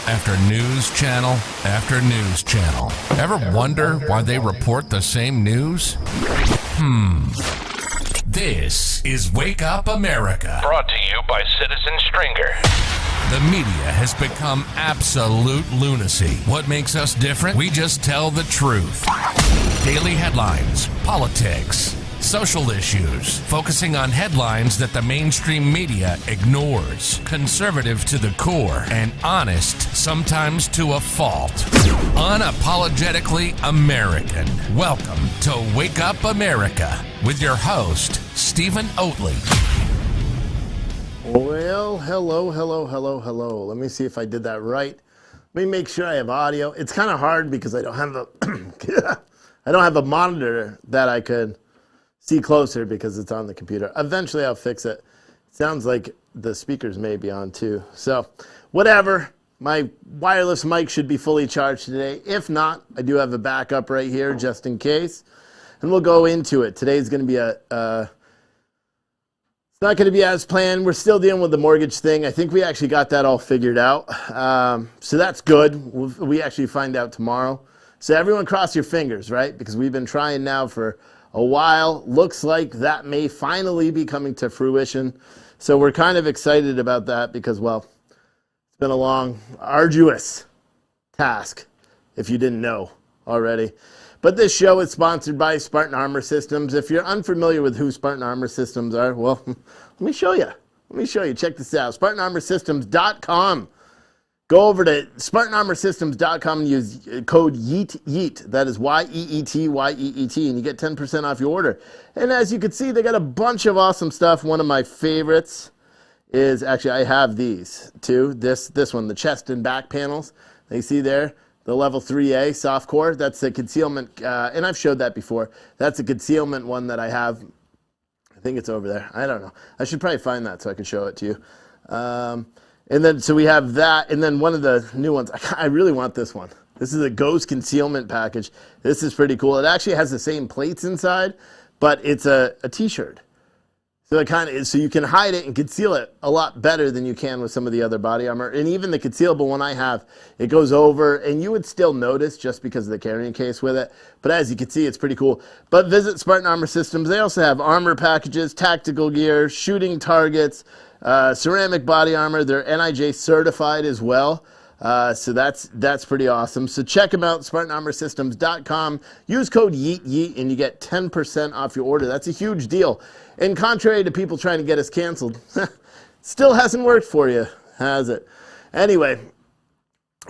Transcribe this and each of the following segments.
after news channel after news channel. Ever wonder why they report the same news? This is Wake Up America. Brought to you by Citizen Stringer. The media has become absolute lunacy. What makes us different? We just tell the truth. Daily headlines, politics, social issues, focusing on headlines that the mainstream media ignores. Conservative to the core and honest, sometimes to a fault. Unapologetically American. Welcome to Wake Up America with your host, Stephen Oatley. Well, hello. Let me see if I did that right. Let me make sure I have audio. It's kind of hard because I don't have a monitor that I could see closer because it's on the computer. Eventually I'll fix it. Sounds like the speakers may be on too. So whatever, my wireless mic should be fully charged today. If not, I do have a backup right here just in case. And we'll go into it. Today's going to be it's not going to be as planned. We're still dealing with the mortgage thing. I think we actually got that all figured out. So that's good. We actually find out tomorrow. So everyone cross your fingers, right? Because we've been trying now for a while. Looks like that may finally be coming to fruition. So we're kind of excited about that because, well, it's been a long, arduous task, if you didn't know already. But this show is sponsored by Spartan Armor Systems. If you're unfamiliar with who Spartan Armor Systems are, well, let me show you. Check this out. SpartanArmorSystems.com. Go over to SpartanArmorSystems.com and use code YEET. That is YEET, and you get 10% off your order. And as you can see, they got a bunch of awesome stuff. One of my favorites is, actually, I have these too. This one, the chest and back panels. You see there, the level 3A soft core. That's the concealment, and I've showed that before. That's a concealment one that I have. I think it's over there. I don't know. I should probably find that so I can show it to you. And then, so we have that, and then one of the new ones, I really want this one. This is a Ghost Concealment Package. This is pretty cool. It actually has the same plates inside, but it's a t-shirt. So it kind of is, so you can hide it and conceal it a lot better than you can with some of the other body armor. And even the concealable one I have, it goes over, and you would still notice just because of the carrying case with it. But as you can see, it's pretty cool. But visit Spartan Armor Systems. They also have armor packages, tactical gear, shooting targets, ceramic body armor. They're NIJ certified as well. So that's pretty awesome. So check them out, SpartanArmorSystems.com. Use code YEET, and you get 10% off your order. That's a huge deal. And contrary to people trying to get us canceled, still hasn't worked for you, has it? Anyway,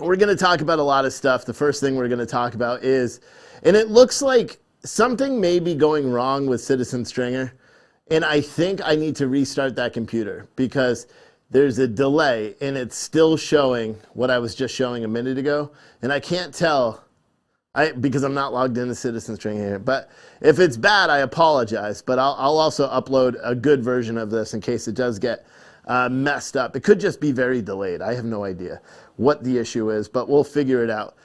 we're going to talk about a lot of stuff. The first thing we're going to talk about is, and it looks like something may be going wrong with Citizen Stringer, and I think I need to restart that computer because there's a delay, and it's still showing what I was just showing a minute ago, and I can't tell because I'm not logged into Citizen Stringer here. But if it's bad, I apologize, but I'll also upload a good version of this in case it does get messed up. It could just be very delayed. I have no idea what the issue is, but we'll figure it out.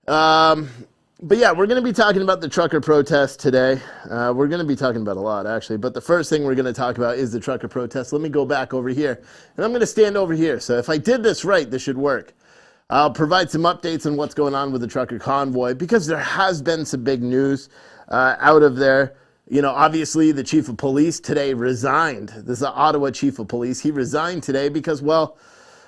But yeah, we're going to be talking about the trucker protest today. We're going to be talking about a lot, actually. But the first thing we're going to talk about is the trucker protest. Let me go back over here. And I'm going to stand over here. So if I did this right, this should work. I'll provide some updates on what's going on with the trucker convoy because there has been some big news out of there. You know, obviously, the chief of police today resigned. This is the Ottawa chief of police. He resigned today because, well,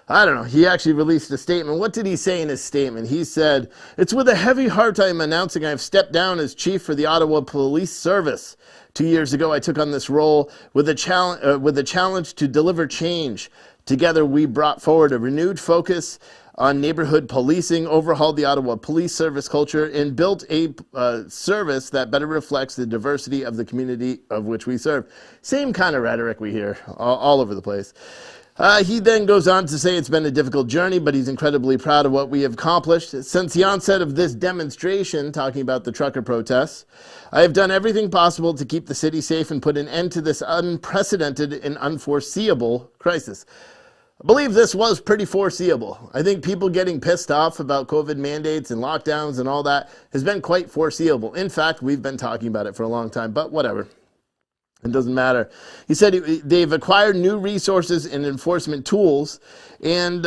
I don't know. He actually released a statement. What did he say in his statement? He said, "It's with a heavy heart I am announcing I have stepped down as chief for the Ottawa Police Service. 2 years ago, I took on this role with a challenge to deliver change. Together, we brought forward a renewed focus on neighborhood policing, overhauled the Ottawa police service culture, and built a service that better reflects the diversity of the community of which we serve." Same kind of rhetoric we hear all over the place. He then goes on to say it's been a difficult journey, but he's incredibly proud of what we have accomplished. Since the onset of this demonstration, talking about the trucker protests, I have done everything possible to keep the city safe and put an end to this unprecedented and unforeseeable crisis. I believe this was pretty foreseeable. I think people getting pissed off about COVID mandates and lockdowns and all that has been quite foreseeable. In fact, we've been talking about it for a long time, but whatever. It doesn't matter. He said they've acquired new resources and enforcement tools, and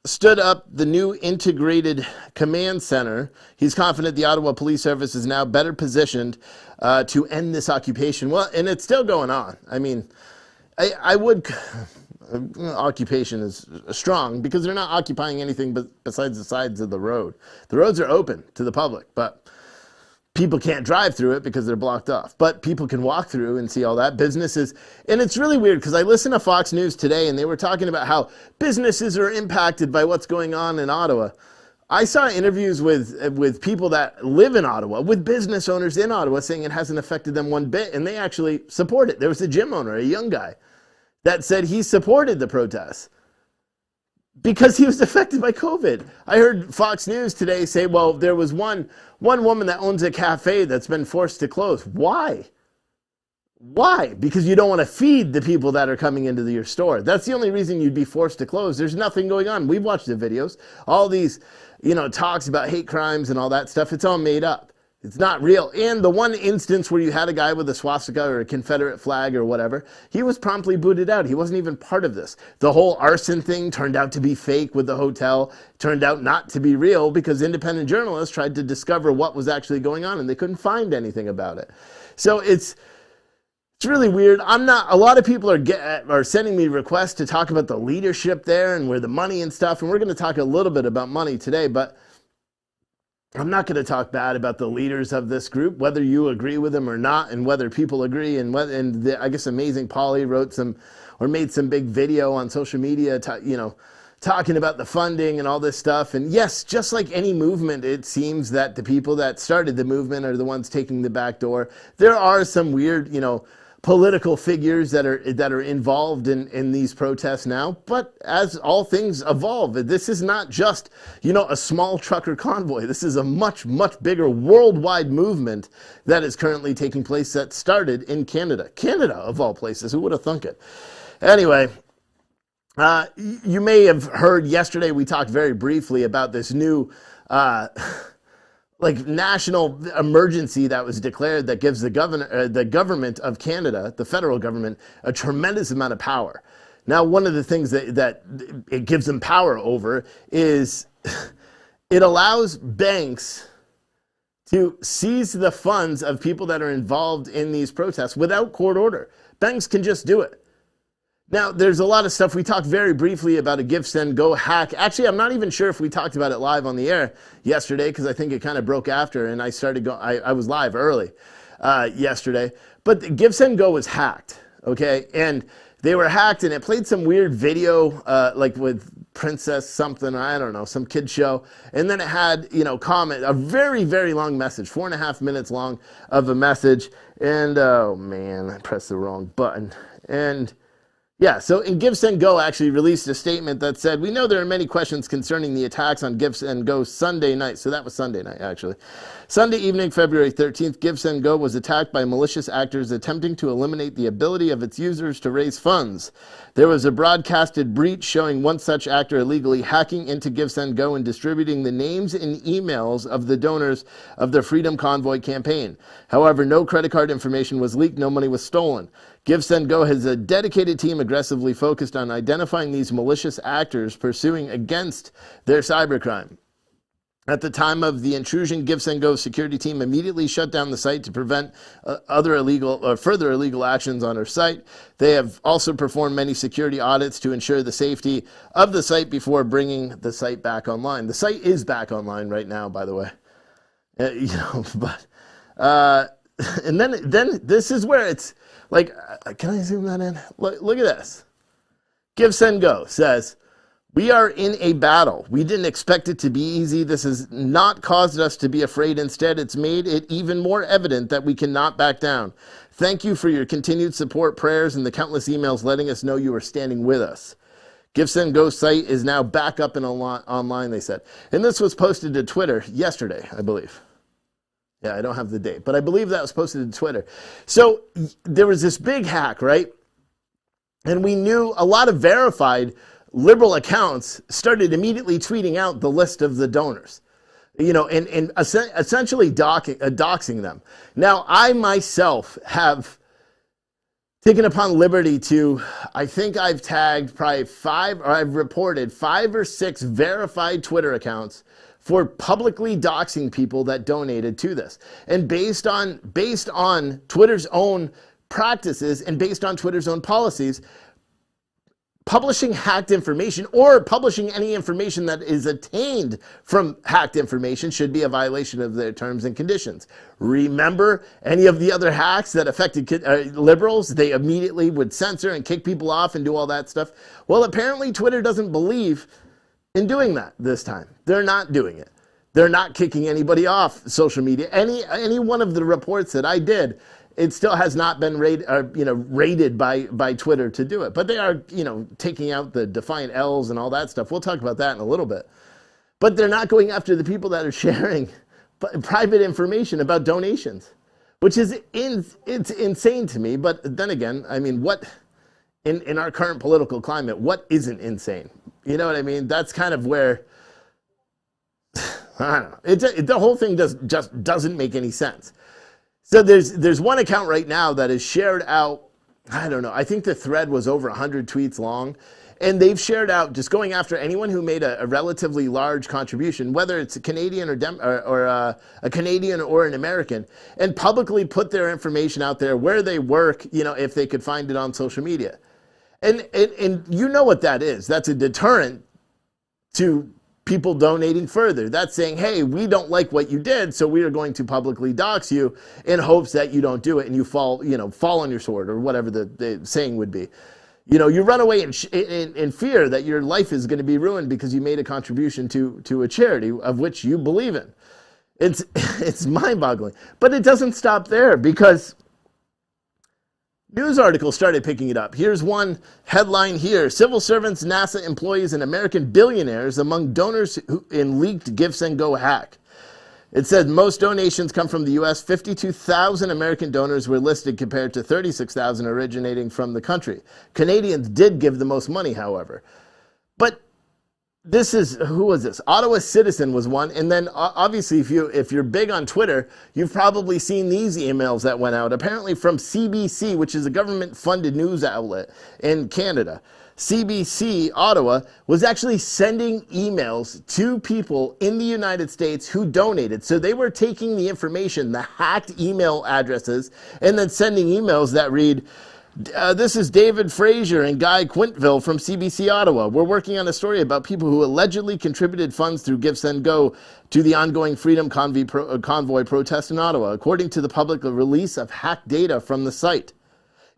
stood up the new integrated command center. He's confident the Ottawa Police Service is now better positioned to end this occupation. Well, and it's still going on. I mean, I would, occupation is strong because they're not occupying anything but besides the sides of the road. The roads are open to the public, but people can't drive through it because they're blocked off. But people can walk through and see all that. Businesses, and it's really weird because I listened to Fox News today and they were talking about how businesses are impacted by what's going on in Ottawa. I saw interviews with people that live in Ottawa, with business owners in Ottawa, saying it hasn't affected them one bit, and they actually support it. There was a gym owner, a young guy, that said he supported the protests because he was affected by COVID. I heard Fox News today say, well, there was one woman that owns a cafe that's been forced to close. Why? Why? Because you don't want to feed the people that are coming into your store. That's the only reason you'd be forced to close. There's nothing going on. We've watched the videos. All these, talks about hate crimes and all that stuff, it's all made up. It's not real. And the one instance where you had a guy with a swastika or a Confederate flag or whatever, he was promptly booted out. He wasn't even part of this. The whole arson thing turned out to be fake with the hotel, turned out not to be real because independent journalists tried to discover what was actually going on and they couldn't find anything about it. So it's really weird. A lot of people are sending me requests to talk about the leadership there and where the money and stuff. And we're going to talk a little bit about money today, but I'm not going to talk bad about the leaders of this group, whether you agree with them or not, and whether people agree. I guess Amazing Polly made some big video on social media, talking about the funding and all this stuff. And yes, just like any movement, it seems that the people that started the movement are the ones taking the back door. There are some weird, political figures that are involved in these protests now, but as all things evolve, this is not just, a small trucker convoy. This is a much, much bigger worldwide movement that is currently taking place that started in Canada. Canada, of all places. Who would have thunk it? Anyway, you may have heard yesterday we talked very briefly about this new national emergency that was declared that gives the government of Canada, the federal government, a tremendous amount of power. Now, one of the things that it gives them power over is it allows banks to seize the funds of people that are involved in these protests without court order. Banks can just do it. Now, there's a lot of stuff. We talked very briefly about a GiveSendGo hack. Actually, I'm not even sure if we talked about it live on the air yesterday because I think it kind of broke after and I was live early yesterday. But the GiveSendGo was hacked, okay? And they were hacked and it played some weird video with Princess something, I don't know, some kid show. And then it had, a very, very long message, 4.5 minutes long of a message. And, oh man, I pressed the wrong button. And yeah, so GiveSendGo actually released a statement that said, we know there are many questions concerning the attacks on GiveSendGo Sunday night. So that was Sunday night, actually. Sunday evening, February 13th, GiveSendGo was attacked by malicious actors attempting to eliminate the ability of its users to raise funds. There was a broadcasted breach showing one such actor illegally hacking into GiveSendGo and distributing the names and emails of the donors of the Freedom Convoy campaign. However, no credit card information was leaked, no money was stolen. GiveSendGo has a dedicated team aggressively focused on identifying these malicious actors pursuing against their cybercrime. At the time of the intrusion, GiveSendGo's security team immediately shut down the site to prevent further illegal actions on our site. They have also performed many security audits to ensure the safety of the site before bringing the site back online. The site is back online right now, by the way. And then this is where it's like, can I zoom that in? Look at this. GiveSendGo says, we are in a battle. We didn't expect it to be easy. This has not caused us to be afraid. Instead, it's made it even more evident that we cannot back down. Thank you for your continued support, prayers, and the countless emails letting us know you are standing with us. GiveSendGo's site is now back up and online, they said. And this was posted to Twitter yesterday, I believe. Yeah, I don't have the date, but I believe that was posted to Twitter. So there was this big hack, right? And we knew a lot of verified liberal accounts started immediately tweeting out the list of the donors, and essentially doxing them. Now, I myself have taken upon liberty to, I think I've tagged probably I've reported 5 or 6 verified Twitter accounts for publicly doxing people that donated to this. And based on Twitter's own practices and based on Twitter's own policies, publishing hacked information or publishing any information that is attained from hacked information should be a violation of their terms and conditions. Remember any of the other hacks that affected liberals? They immediately would censor and kick people off and do all that stuff. Well, apparently Twitter doesn't believe in doing that this time. They're not doing it. They're not kicking anybody off social media. Any one of the reports that I did, it still has not been rated by Twitter to do it. But they are, taking out the defiant L's and all that stuff. We'll talk about that in a little bit. But they're not going after the people that are sharing private information about donations, which is it's insane to me. But then again, I mean, what in our current political climate, what isn't insane? You know what I mean? That's kind of where I don't know. The whole thing just doesn't make any sense. So there's one account right now that is shared out, I don't know, I think the thread was over 100 tweets long, and they've shared out just going after anyone who made a relatively large contribution, whether it's a Canadian or a Canadian or an American, and publicly put their information out there, where they work, if they could find it on social media. And you know what that is. That's a deterrent to people donating further. That's saying, hey, we don't like what you did, so we are going to publicly dox you in hopes that you don't do it and you fall on your sword, or whatever the saying would be. You run away in fear that your life is going to be ruined because you made a contribution to a charity of which you believe in. It's mind-boggling. But it doesn't stop there, because news articles started picking it up. Here's one headline here: civil servants, NASA employees, and American billionaires among donors in leaked GiveSendGo hack. It said most donations come from the U.S. 52,000 American donors were listed compared to 36,000 originating from the country. Canadians did give the most money, however. But who was this? Ottawa Citizen was one. And then obviously if you're big on Twitter, you've probably seen these emails that went out, apparently from CBC, which is a government-funded news outlet in Canada. CBC Ottawa was actually sending emails to people in the United States who donated. So they were taking the information, the hacked email addresses, and then sending emails that read, this is David Fraser and Guy Quintville from CBC Ottawa. We're working on a story about people who allegedly contributed funds through GiveSendGo to the ongoing Freedom Convoy protest in Ottawa, according to the public release of hacked data from the site.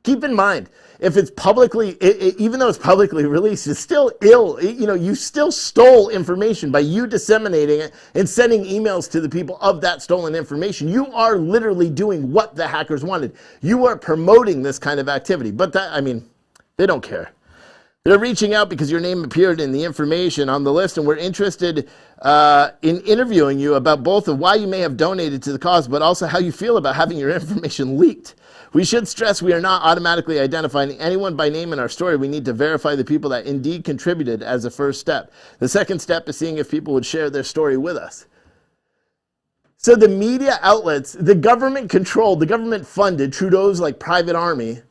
Keep in mind, if it's publicly, even though it's publicly released, it's still you still stole information by you disseminating it and sending emails to the people of that stolen information. You are literally doing what the hackers wanted. You are promoting this kind of activity. But they don't care. They're reaching out because your name appeared in the information on the list, and we're interested in interviewing you about both of why you may have donated to the cause, but also how you feel about having your information leaked. We should stress we are not automatically identifying anyone by name in our story. We need to verify the people that indeed contributed as a first step. The second step is seeing if people would share their story with us. So the media outlets, the government-controlled, the government-funded, Trudeau's private army,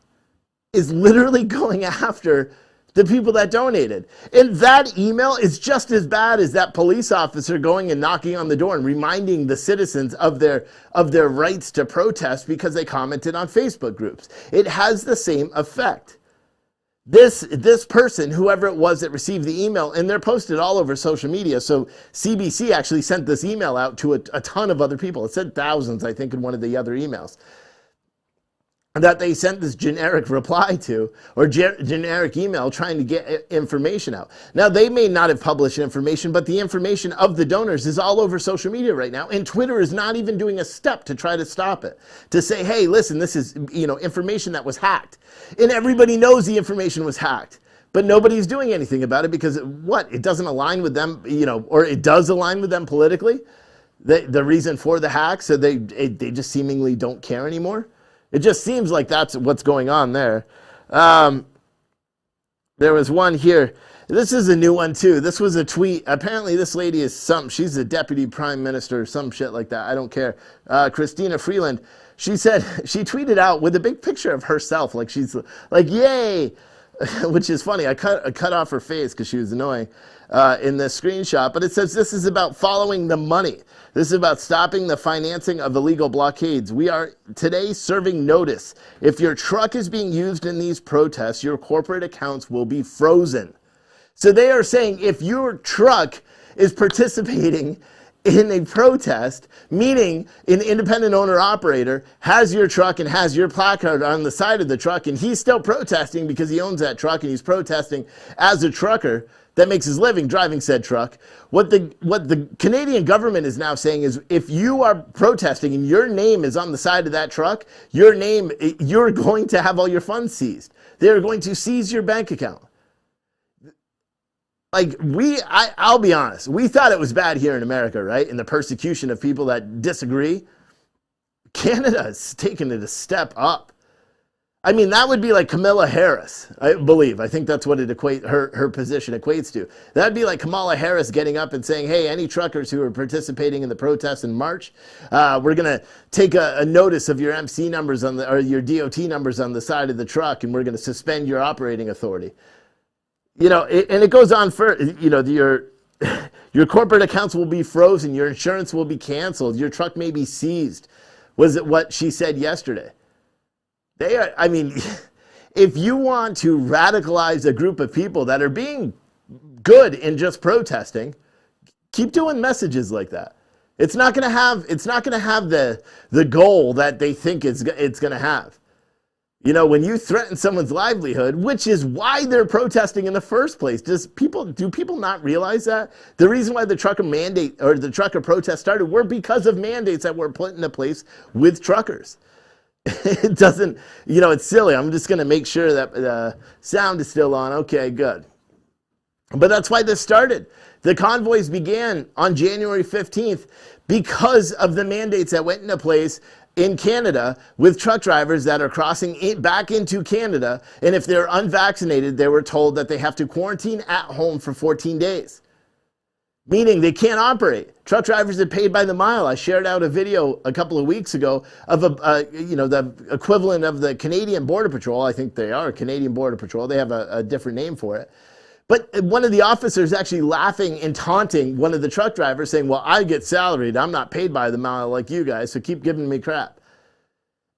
is literally going after the people that donated. And that email is just as bad as that police officer going and knocking on the door and reminding the citizens of their rights to protest because they commented on Facebook groups. It has the same effect. This person, whoever it was that received the email, and they're posted all over social media. So CBC actually sent this email out to a ton of other people. It said thousands, I think, in one of the other emails, that they sent this generic reply to, or generic email trying to get information out. Now, they may not have published information, but the information of the donors is all over social media right now, and Twitter is not even doing a step to try to stop it, to say, hey, listen, this is information that was hacked. And everybody knows the information was hacked, but nobody's doing anything about it because it doesn't align with them, or it does align with them politically, the reason for the hack, so they just seemingly don't care anymore. It just seems like that's what's going on there. There was one here. This is a new one too. This was a tweet. Apparently this lady is she's a deputy prime minister or some shit like that. I don't care. Christina Freeland. She said, she tweeted out with a big picture of herself. Like she's like, yay. Which is funny. I cut off her face because she was annoying in this screenshot. But it says this is about following the money. This is about stopping the financing of illegal blockades. We are today serving notice. If your truck is being used in these protests, your corporate accounts will be frozen. So they are saying if your truck is participating in a protest, meaning an independent owner operator has your truck and has your placard on the side of the truck, and he's still protesting because he owns that truck and he's protesting as a trucker that makes his living driving said truck. What the Canadian government is now saying is if you are protesting and your name is on the side of that truck, you're going to have all your funds seized. They're going to seize your bank account. Like I'll be honest, we thought it was bad here in America, right? In the persecution of people that disagree. Canada has taken it a step up. I mean, that would be like Kamala Harris, I believe. I think that's what her position equates to. That'd be like Kamala Harris getting up and saying, hey, any truckers who are participating in the protests in March, we're going to take a notice of your MC numbers or your DOT numbers on the side of the truck, and we're going to suspend your operating authority. You know, and it goes on for, you know, your corporate accounts will be frozen, your insurance will be canceled, your truck may be seized, was it what she said yesterday? I mean, if you want to radicalize a group of people that are being good in just protesting, keep doing messages like that. It's not going to have the goal that they think it's going to have. You know, when you threaten someone's livelihood, which is why they're protesting in the first place, do people not realize that? The reason why the trucker mandate or the trucker protest started were because of mandates that were put into place with truckers. It doesn't, you know, it's silly. I'm just going to make sure that the sound is still on. Okay, good. But that's why this started. The convoys began on January 15th because of the mandates that went into place in Canada with truck drivers that are crossing back into Canada. And if they're unvaccinated, they were told that they have to quarantine at home for 14 days. Meaning they can't operate. Truck drivers are paid by the mile. I shared out a video a couple of weeks ago of the equivalent of the Canadian Border Patrol. I think they are Canadian Border Patrol. They have a different name for it. But one of the officers actually laughing and taunting one of the truck drivers saying, well, I get salaried. I'm not paid by the mile like you guys, so keep giving me crap.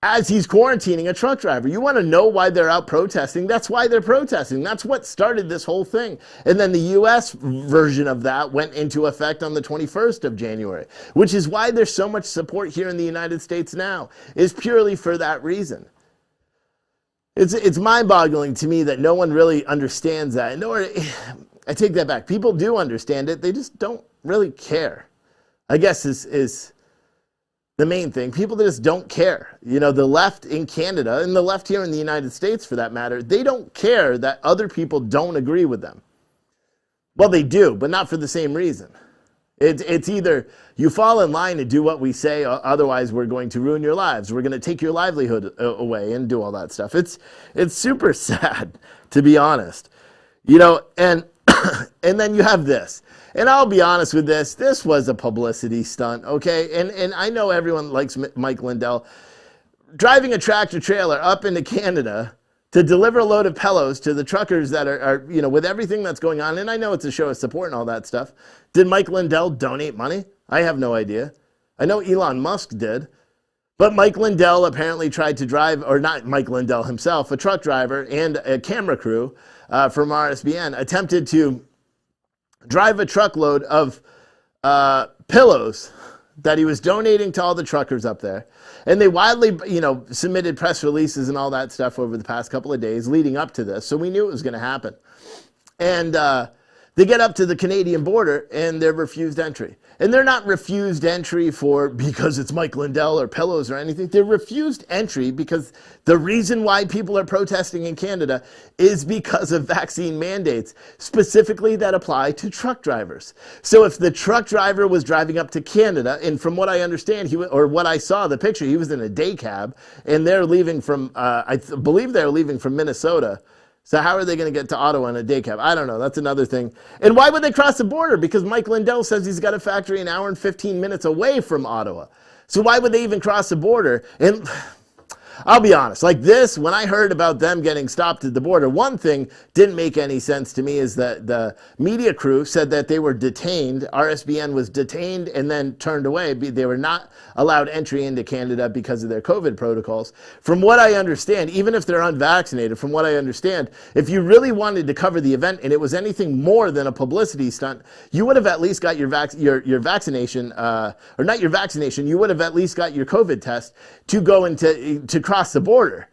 As he's quarantining a truck driver. You want to know why they're out protesting? That's why they're protesting. That's what started this whole thing. And then the U.S. version of that went into effect on the 21st of January, which is why there's so much support here in the United States now, is purely for that reason. It's mind-boggling to me that no one really understands that. I take that back. People do understand it. They just don't really care, I guess is the main thing. People just don't care. You know, the left in Canada and the left here in the United States, for that matter, they don't care that other people don't agree with them. Well, they do, but not for the same reason. It's either you fall in line and do what we say, otherwise we're going to ruin your lives. We're going to take your livelihood away and do all that stuff. It's super sad, to be honest. You know, and then you have this. And I'll be honest with this. This was a publicity stunt, okay? And I know everyone likes Mike Lindell. Driving a tractor trailer up into Canada to deliver a load of pillows to the truckers that are, you know, with everything that's going on. And I know it's a show of support and all that stuff. Did Mike Lindell donate money? I have no idea. I know Elon Musk did. But Mike Lindell apparently tried to drive, or not Mike Lindell himself, a truck driver and a camera crew from RSBN attempted to drive a truckload of pillows that he was donating to all the truckers up there. And they widely, you know, submitted press releases and all that stuff over the past couple of days leading up to this. So we knew it was going to happen. And they get up to the Canadian border and they're refused entry. And they're not refused entry because it's Mike Lindell or pillows or anything. They're refused entry because the reason why people are protesting in Canada is because of vaccine mandates, specifically that apply to truck drivers. So if the truck driver was driving up to Canada, and from what I understand, what I saw, the picture, he was in a day cab, and they're leaving from, I believe they're leaving from Minnesota. So how are they going to get to Ottawa in a day cab? I don't know. That's another thing. And why would they cross the border? Because Mike Lindell says he's got a factory an hour and 15 minutes away from Ottawa. So why would they even cross the border? And I'll be honest, like this, when I heard about them getting stopped at the border, one thing didn't make any sense to me is that the media crew said that they were detained. RSBN was detained and then turned away. They were not allowed entry into Canada because of their COVID protocols. From what I understand, even if they're unvaccinated, from what I understand, if you really wanted to cover the event and it was anything more than a publicity stunt, you would have at least got your vaccination, or not your vaccination, you would have at least got your COVID test to go into to cross the border,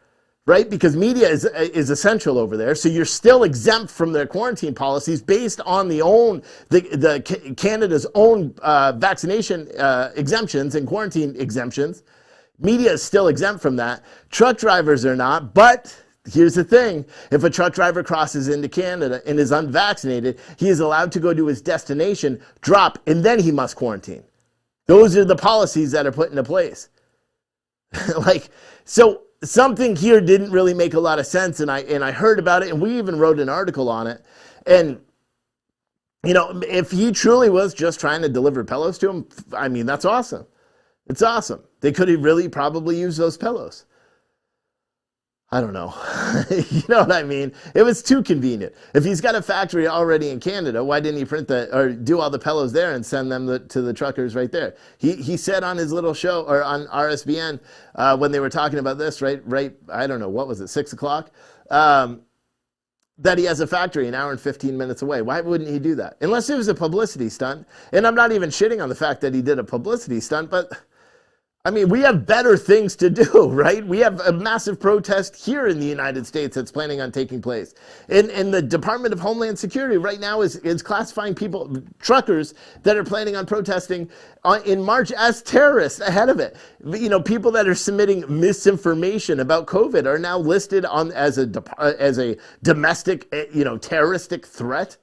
right? Because media is essential over there. So you're still exempt from their quarantine policies based on the Canada's own vaccination exemptions and quarantine exemptions. Media is still exempt from that. Truck drivers are not, but here's the thing. If a truck driver crosses into Canada and is unvaccinated, he is allowed to go to his destination, drop, and then he must quarantine. Those are the policies that are put into place. So something here didn't really make a lot of sense, and I heard about it, and we even wrote an article on it. And if he truly was just trying to deliver pillows to him, I mean, that's awesome. It's awesome. They could have really probably used those pillows. I don't know. You know what I mean? It was too convenient. If he's got a factory already in Canada, why didn't he print or do all the pillows there and send them to the truckers right there? He said on his little show, or on RSBN, when they were talking about this, right, I don't know, what was it, 6 o'clock? That he has a factory an hour and 15 minutes away. Why wouldn't he do that? Unless it was a publicity stunt. And I'm not even shitting on the fact that he did a publicity stunt, but I mean, we have better things to do, right? We have a massive protest here in the United States that's planning on taking place. And the Department of Homeland Security right now is classifying truckers that are planning on protesting in March as terrorists ahead of it. People that are submitting misinformation about COVID are now listed as a domestic, terroristic threat.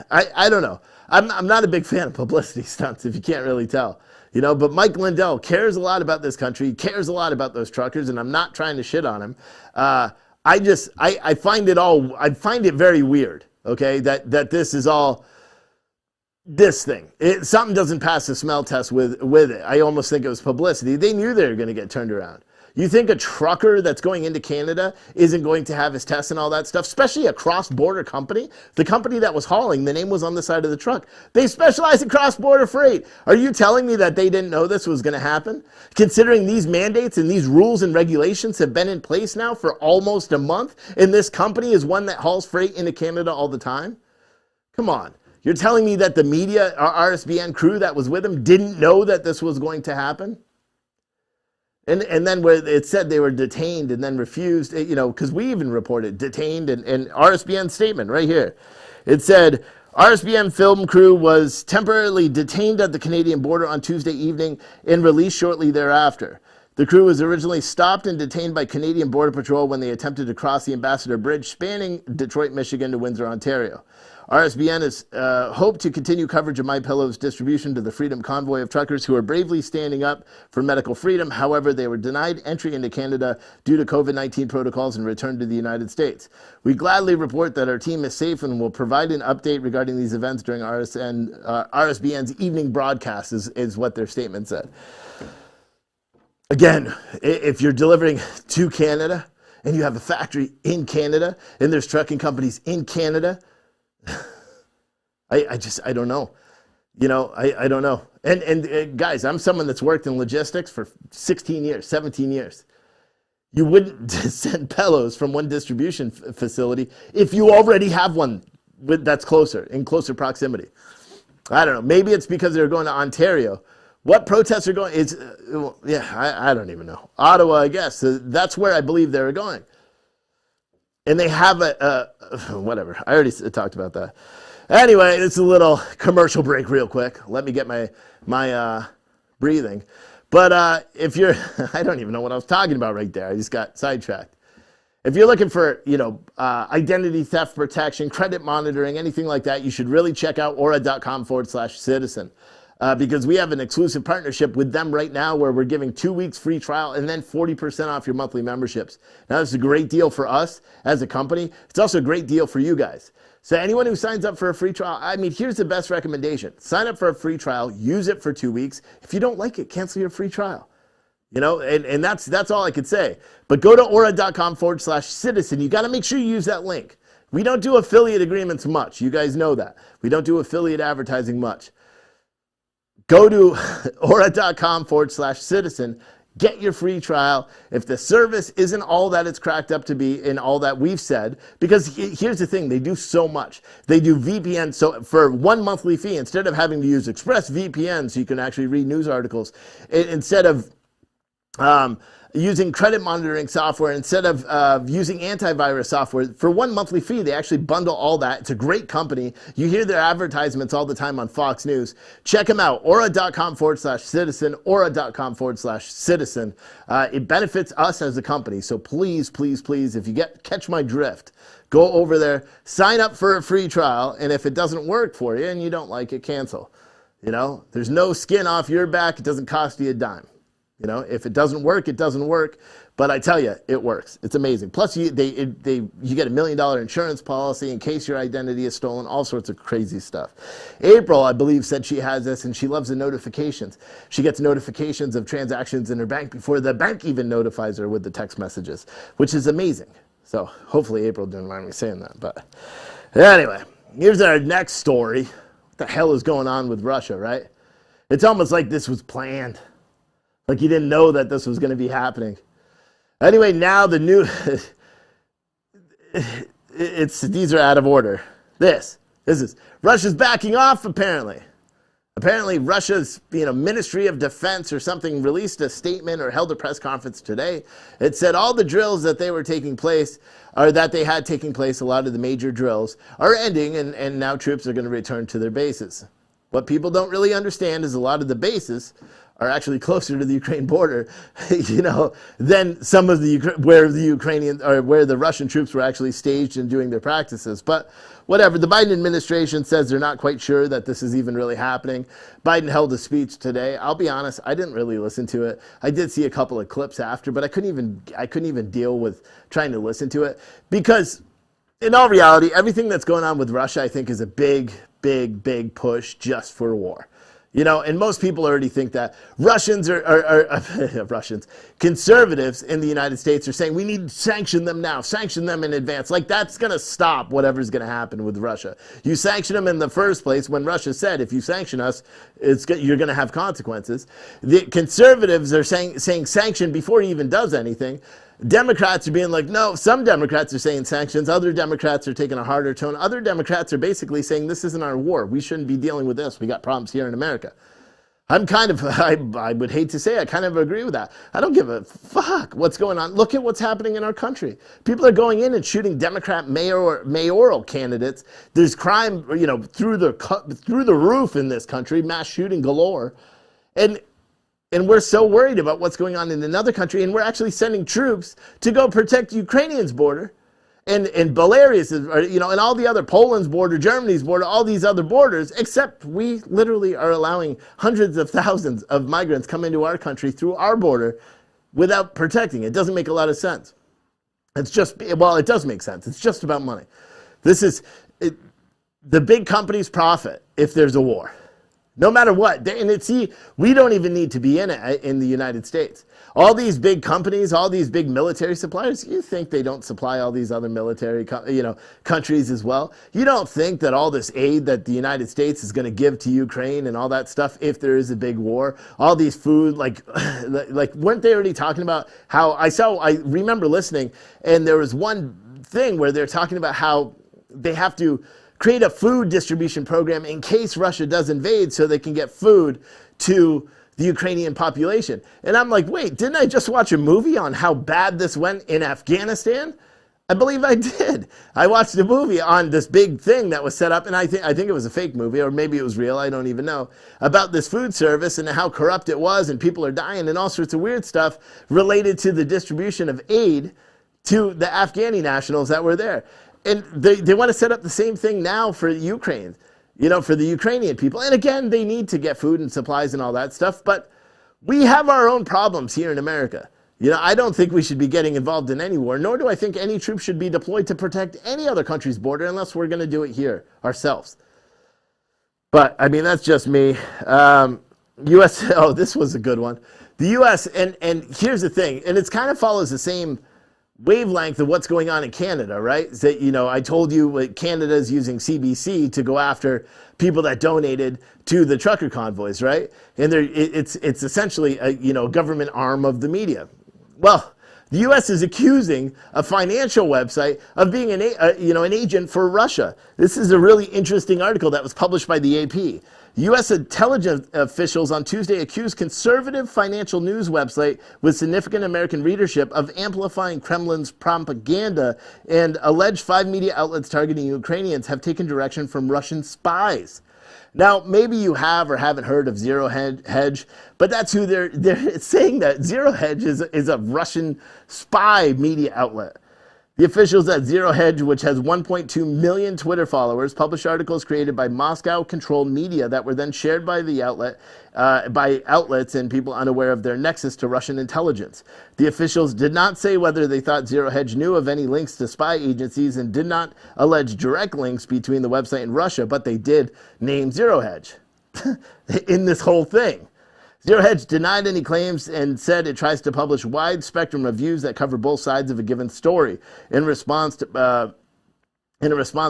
I don't know. I'm not a big fan of publicity stunts, if you can't really tell. But Mike Lindell cares a lot about this country, cares a lot about those truckers, and I'm not trying to shit on him. I find it very weird, okay, that this is all this thing. Something doesn't pass the smell test with it. I almost think it was publicity. They knew they were going to get turned around. You think a trucker that's going into Canada isn't going to have his tests and all that stuff, especially a cross-border company? The company that was hauling, the name was on the side of the truck. They specialize in cross-border freight. Are you telling me that they didn't know this was going to happen? Considering these mandates and these rules and regulations have been in place now for almost a month, and this company is one that hauls freight into Canada all the time? Come on. You're telling me that the media, our RSBN crew that was with him, didn't know that this was going to happen? And then where it said they were detained and then refused, because we even reported detained, and RSBN statement right here. It said, RSBN film crew was temporarily detained at the Canadian border on Tuesday evening and released shortly thereafter. The crew was originally stopped and detained by Canadian Border Patrol when they attempted to cross the Ambassador Bridge spanning Detroit, Michigan to Windsor, Ontario. RSBN has hoped to continue coverage of MyPillow's distribution to the Freedom Convoy of truckers who are bravely standing up for medical freedom. However, they were denied entry into Canada due to COVID-19 protocols and returned to the United States. We gladly report that our team is safe and will provide an update regarding these events during RSBN's evening broadcast, is what their statement said. Again, if you're delivering to Canada and you have a factory in Canada and there's trucking companies in Canada, I don't know. I don't know. And guys, I'm someone that's worked in logistics for 16 years, 17 years. You wouldn't send pillows from one distribution facility if you already have one that's in closer proximity. I don't know. Maybe it's because they're going to Ontario. What protests are going? I don't even know. Ottawa, I guess. So that's where I believe they're going. And they have whatever. I already talked about that. Anyway, it's a little commercial break real quick. Let me get my breathing. But if you're, I don't even know what I was talking about right there. I just got sidetracked. If you're looking for, identity theft protection, credit monitoring, anything like that, you should really check out aura.com/citizen. because we have an exclusive partnership with them right now where we're giving 2 weeks free trial and then 40% off your monthly memberships. Now, this is a great deal for us as a company. It's also a great deal for you guys. So anyone who signs up for a free trial, I mean, here's the best recommendation. Sign up for a free trial, use it for 2 weeks. If you don't like it, cancel your free trial. You know, and that's all I could say. But go to Aura.com/citizen. You got to make sure you use that link. We don't do affiliate agreements much. You guys know that. We don't do affiliate advertising much. Go to Aura.com/citizen. Get your free trial. If the service isn't all that it's cracked up to be in all that we've said, because here's the thing, they do so much. They do VPN, so for 1 monthly fee, instead of having to use ExpressVPN so you can actually read news articles, instead of using credit monitoring software, instead of using antivirus software, for 1 monthly fee, they actually bundle all that. It's a great company. You hear their advertisements all the time on Fox News. Check them out, Aura.com/citizen, Aura.com/citizen. It benefits us as a company, so please, please, please, if you catch my drift, go over there, sign up for a free trial, and if it doesn't work for you and you don't like it, cancel. You know, there's no skin off your back. It doesn't cost you a dime. You know, if it doesn't work, it doesn't work. But I tell you, it works. It's amazing. Plus, you get a $1 million insurance policy in case your identity is stolen, all sorts of crazy stuff. April, I believe, said she has this, and she loves the notifications. She gets notifications of transactions in her bank before the bank even notifies her with the text messages, which is amazing. So hopefully April didn't mind me saying that. But anyway, here's our next story. What the hell is going on with Russia, right? It's almost like this was planned. Like you didn't know that this was going to be happening. Anyway, now the new, these are out of order. This is, Russia's backing off apparently. Apparently Russia's, Ministry of Defense or something released a statement or held a press conference today. It said all the drills that they were taking place, or that they had taking place, a lot of the major drills, are ending and now troops are going to return to their bases. What people don't really understand is a lot of the bases are actually closer to the Ukraine border, than some of where the Russian troops were actually staged and doing their practices. But whatever, the Biden administration says they're not quite sure that this is even really happening. Biden held a speech today. I'll be honest, I didn't really listen to it. I did see a couple of clips after, but I couldn't even deal with trying to listen to it, because in all reality, everything that's going on with Russia, I think, is a big push just for war. And most people already think that Russians conservatives in the United States are saying we need to sanction them now, sanction them in advance. Like that's going to stop whatever's going to happen with Russia. You sanction them in the first place when Russia said, if you sanction us, you're going to have consequences. The conservatives are saying sanction before he even does anything. Democrats are being like, no, some Democrats are saying sanctions. Other Democrats are taking a harder tone. Other Democrats are basically saying this isn't our war. We shouldn't be dealing with this. We got problems here in America. I would hate to say I kind of agree with that. I don't give a fuck what's going on. Look at what's happening in our country. People are going in and shooting Democrat mayoral candidates. There's crime, through the roof in this country, mass shooting galore. And we're so worried about what's going on in another country, and we're actually sending troops to go protect Ukrainians' border, and Belarus, and all the other, Poland's border, Germany's border, all these other borders, except we literally are allowing hundreds of thousands of migrants come into our country through our border without protecting it. It doesn't make a lot of sense. It does make sense. It's just about money. The big companies profit if there's a war. No matter what. We don't even need to be in it in the United States. All these big companies, all these big military suppliers, you think they don't supply all these other military countries as well? You don't think that all this aid that the United States is going to give to Ukraine and all that stuff, if there is a big war, all these food, like weren't they already talking about how, I remember listening, and there was one thing where they're talking about how they have to create a food distribution program in case Russia does invade so they can get food to the Ukrainian population. And I'm like, wait, didn't I just watch a movie on how bad this went in Afghanistan? I believe I did. I watched a movie on this big thing that was set up, and I think it was a fake movie, or maybe it was real, I don't even know, about this food service and how corrupt it was, and people are dying and all sorts of weird stuff related to the distribution of aid to the Afghani nationals that were there. And they want to set up the same thing now for Ukraine. for the Ukrainian people. And again, they need to get food and supplies and all that stuff, but we have our own problems here in America. I don't think we should be getting involved in any war, nor do I think any troops should be deployed to protect any other country's border unless we're going to do it here ourselves. But, I mean, that's just me. U.S. Oh, this was a good one. The U.S., and here's the thing, and it kind of follows the same wavelength of what's going on in Canada, right? So, I told you Canada is using CBC to go after people that donated to the trucker convoys, right? And it's essentially a government arm of the media. Well, the U.S. is accusing a financial website of being an agent for Russia. This is a really interesting article that was published by the AP. U.S. intelligence officials on Tuesday accused conservative financial news website with significant American readership of amplifying Kremlin's propaganda, and alleged 5 media outlets targeting Ukrainians have taken direction from Russian spies. Now, maybe you have or haven't heard of Zero Hedge, but that's who they're saying that Zero Hedge is a Russian spy media outlet. The officials at Zero Hedge, which has 1.2 million Twitter followers, published articles created by Moscow-controlled media that were then shared by the outlet, by outlets and people unaware of their nexus to Russian intelligence. The officials did not say whether they thought Zero Hedge knew of any links to spy agencies and did not allege direct links between the website and Russia, but they did name Zero Hedge in this whole thing. Zero Hedge denied any claims and said it tries to publish wide spectrum reviews that cover both sides of a given story. In a response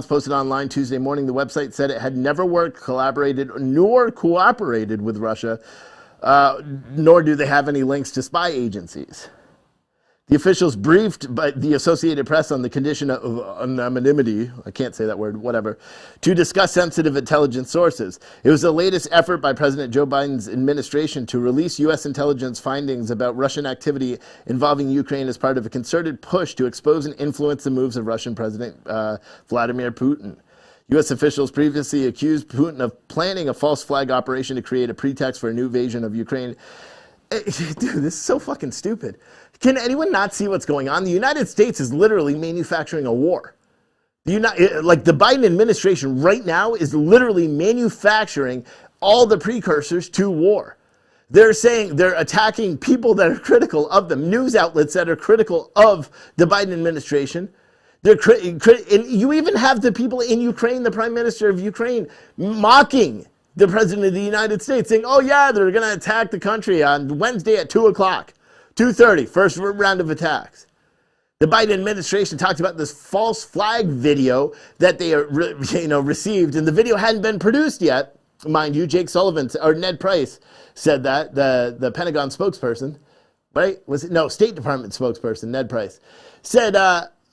posted online Tuesday morning, the website said it had never worked, collaborated, nor cooperated with Russia, nor do they have any links to spy agencies. The officials briefed by the Associated Press on the condition of anonymity, I can't say that word, whatever, to discuss sensitive intelligence sources. It was the latest effort by President Joe Biden's administration to release U.S. intelligence findings about Russian activity involving Ukraine as part of a concerted push to expose and influence the moves of Russian President Vladimir Putin. U.S. officials previously accused Putin of planning a false flag operation to create a pretext for a new invasion of Ukraine. Dude, this is so fucking stupid. Can anyone not see what's going on? The United States is literally manufacturing a war. The Biden administration right now is literally manufacturing all the precursors to war. They're saying they're attacking people that are critical of them, news outlets that are critical of the Biden administration. And you even have the people in Ukraine, the prime minister of Ukraine, mocking the president of the United States, saying, oh yeah, they're going to attack the country on Wednesday at 2 o'clock. 2:30, first round of attacks. The Biden administration talked about this false flag video that they received, and the video hadn't been produced yet, mind you. Jake Sullivan or Ned Price said that, the Pentagon spokesperson, right? State Department spokesperson Ned Price said,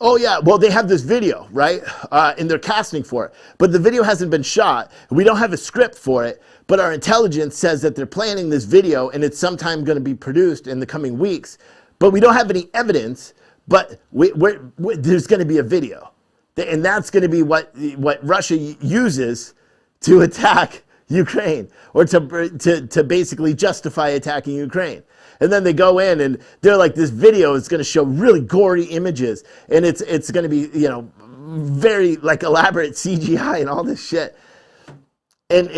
oh yeah, well they have this video, right? And they're casting for it, but the video hasn't been shot. We don't have a script for it. But our intelligence says that they're planning this video and it's sometime going to be produced in the coming weeks. But we don't have any evidence, but there's going to be a video. And that's going to be what Russia uses to attack Ukraine, or to basically justify attacking Ukraine. And then they go in and they're like, this video is going to show really gory images. And it's going to be, very elaborate CGI and all this shit. And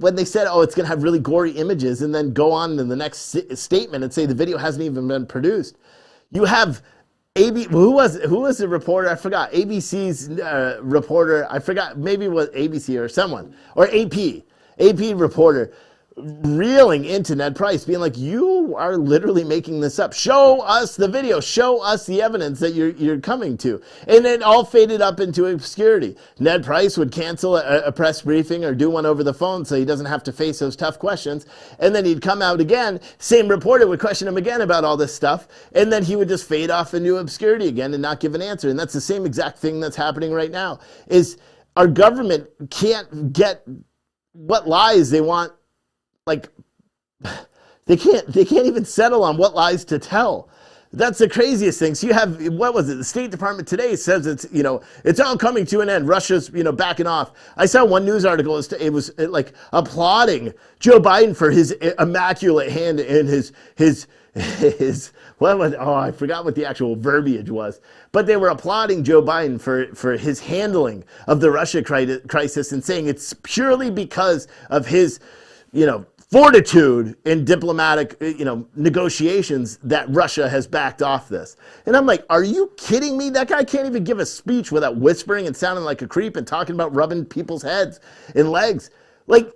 when they said, oh, it's going to have really gory images, and then go on in the next statement and say the video hasn't even been produced, you have who was the reporter? I forgot. ABC's reporter. I forgot. Maybe it was ABC or someone, or AP reporter, reeling into Ned Price, being like, you are literally making this up. Show us the video. Show us the evidence that you're coming to. And it all faded up into obscurity. Ned Price would cancel a press briefing or do one over the phone so he doesn't have to face those tough questions. And then he'd come out again. Same reporter would question him again about all this stuff. And then he would just fade off into obscurity again and not give an answer. And that's the same exact thing that's happening right now, is our government can't get what lies they want. They can't even settle on what lies to tell. That's the craziest thing. So you have, what was it? The State Department today says it's all coming to an end. Russia's, backing off. I saw one news article. It was like applauding Joe Biden for his immaculate hand and his what was, I forgot what the actual verbiage was, but they were applauding Joe Biden for his handling of the Russia crisis and saying it's purely because of his, fortitude in diplomatic, negotiations that Russia has backed off this. And I'm like, are you kidding me? That guy can't even give a speech without whispering and sounding like a creep and talking about rubbing people's heads and legs. Like,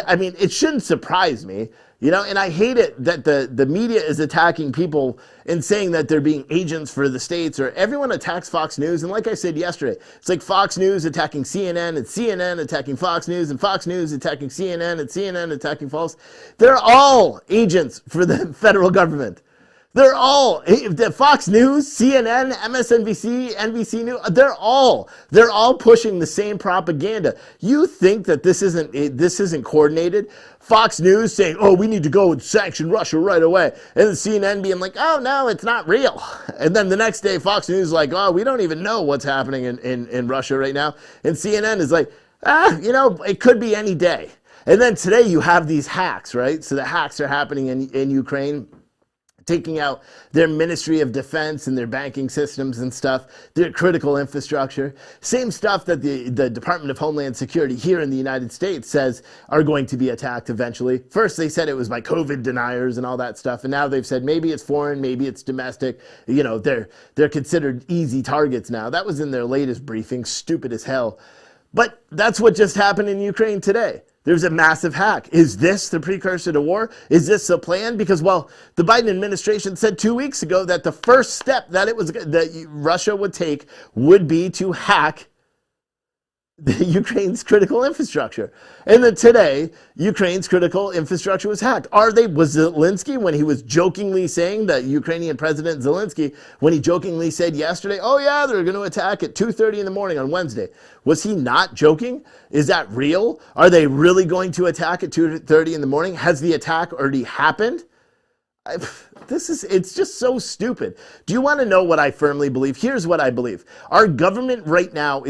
I mean, it shouldn't surprise me, and I hate it that the media is attacking people and saying that they're being agents for the states, or everyone attacks Fox News. And like I said yesterday, it's like Fox News attacking CNN and CNN attacking Fox News and Fox News attacking CNN and CNN attacking Fox. They're all agents for the federal government. They're all, the Fox News, CNN, MSNBC, NBC News, they're all pushing the same propaganda. You think that this isn't coordinated? Fox News saying, oh, we need to go and sanction Russia right away. And then CNN being like, oh, no, it's not real. And then the next day, Fox News is like, oh, we don't even know what's happening in Russia right now. And CNN is like, it could be any day. And then today you have these hacks, right? So the hacks are happening in Ukraine, taking out their Ministry of Defense and their banking systems and stuff, their critical infrastructure. Same stuff that the Department of Homeland Security here in the United States says are going to be attacked eventually. First, they said it was by COVID deniers and all that stuff, and now they've said maybe it's foreign, maybe it's domestic. They're considered easy targets now. That was in their latest briefing, stupid as hell. But that's what just happened in Ukraine today. There's a massive hack. Is this the precursor to war? Is this a plan? Because, well, the Biden administration said 2 weeks ago that the first step that Russia would take would be to hack Ukraine's critical infrastructure. And then today, Ukraine's critical infrastructure was hacked. Was Zelensky, when he was jokingly saying that Ukrainian President Zelensky, when he jokingly said yesterday, oh yeah, they're going to attack at 2:30 in the morning on Wednesday. Was he not joking? Is that real? Are they really going to attack at 2:30 in the morning? Has the attack already happened? It's just so stupid. Do you want to know what I firmly believe? Here's what I believe. Our government right now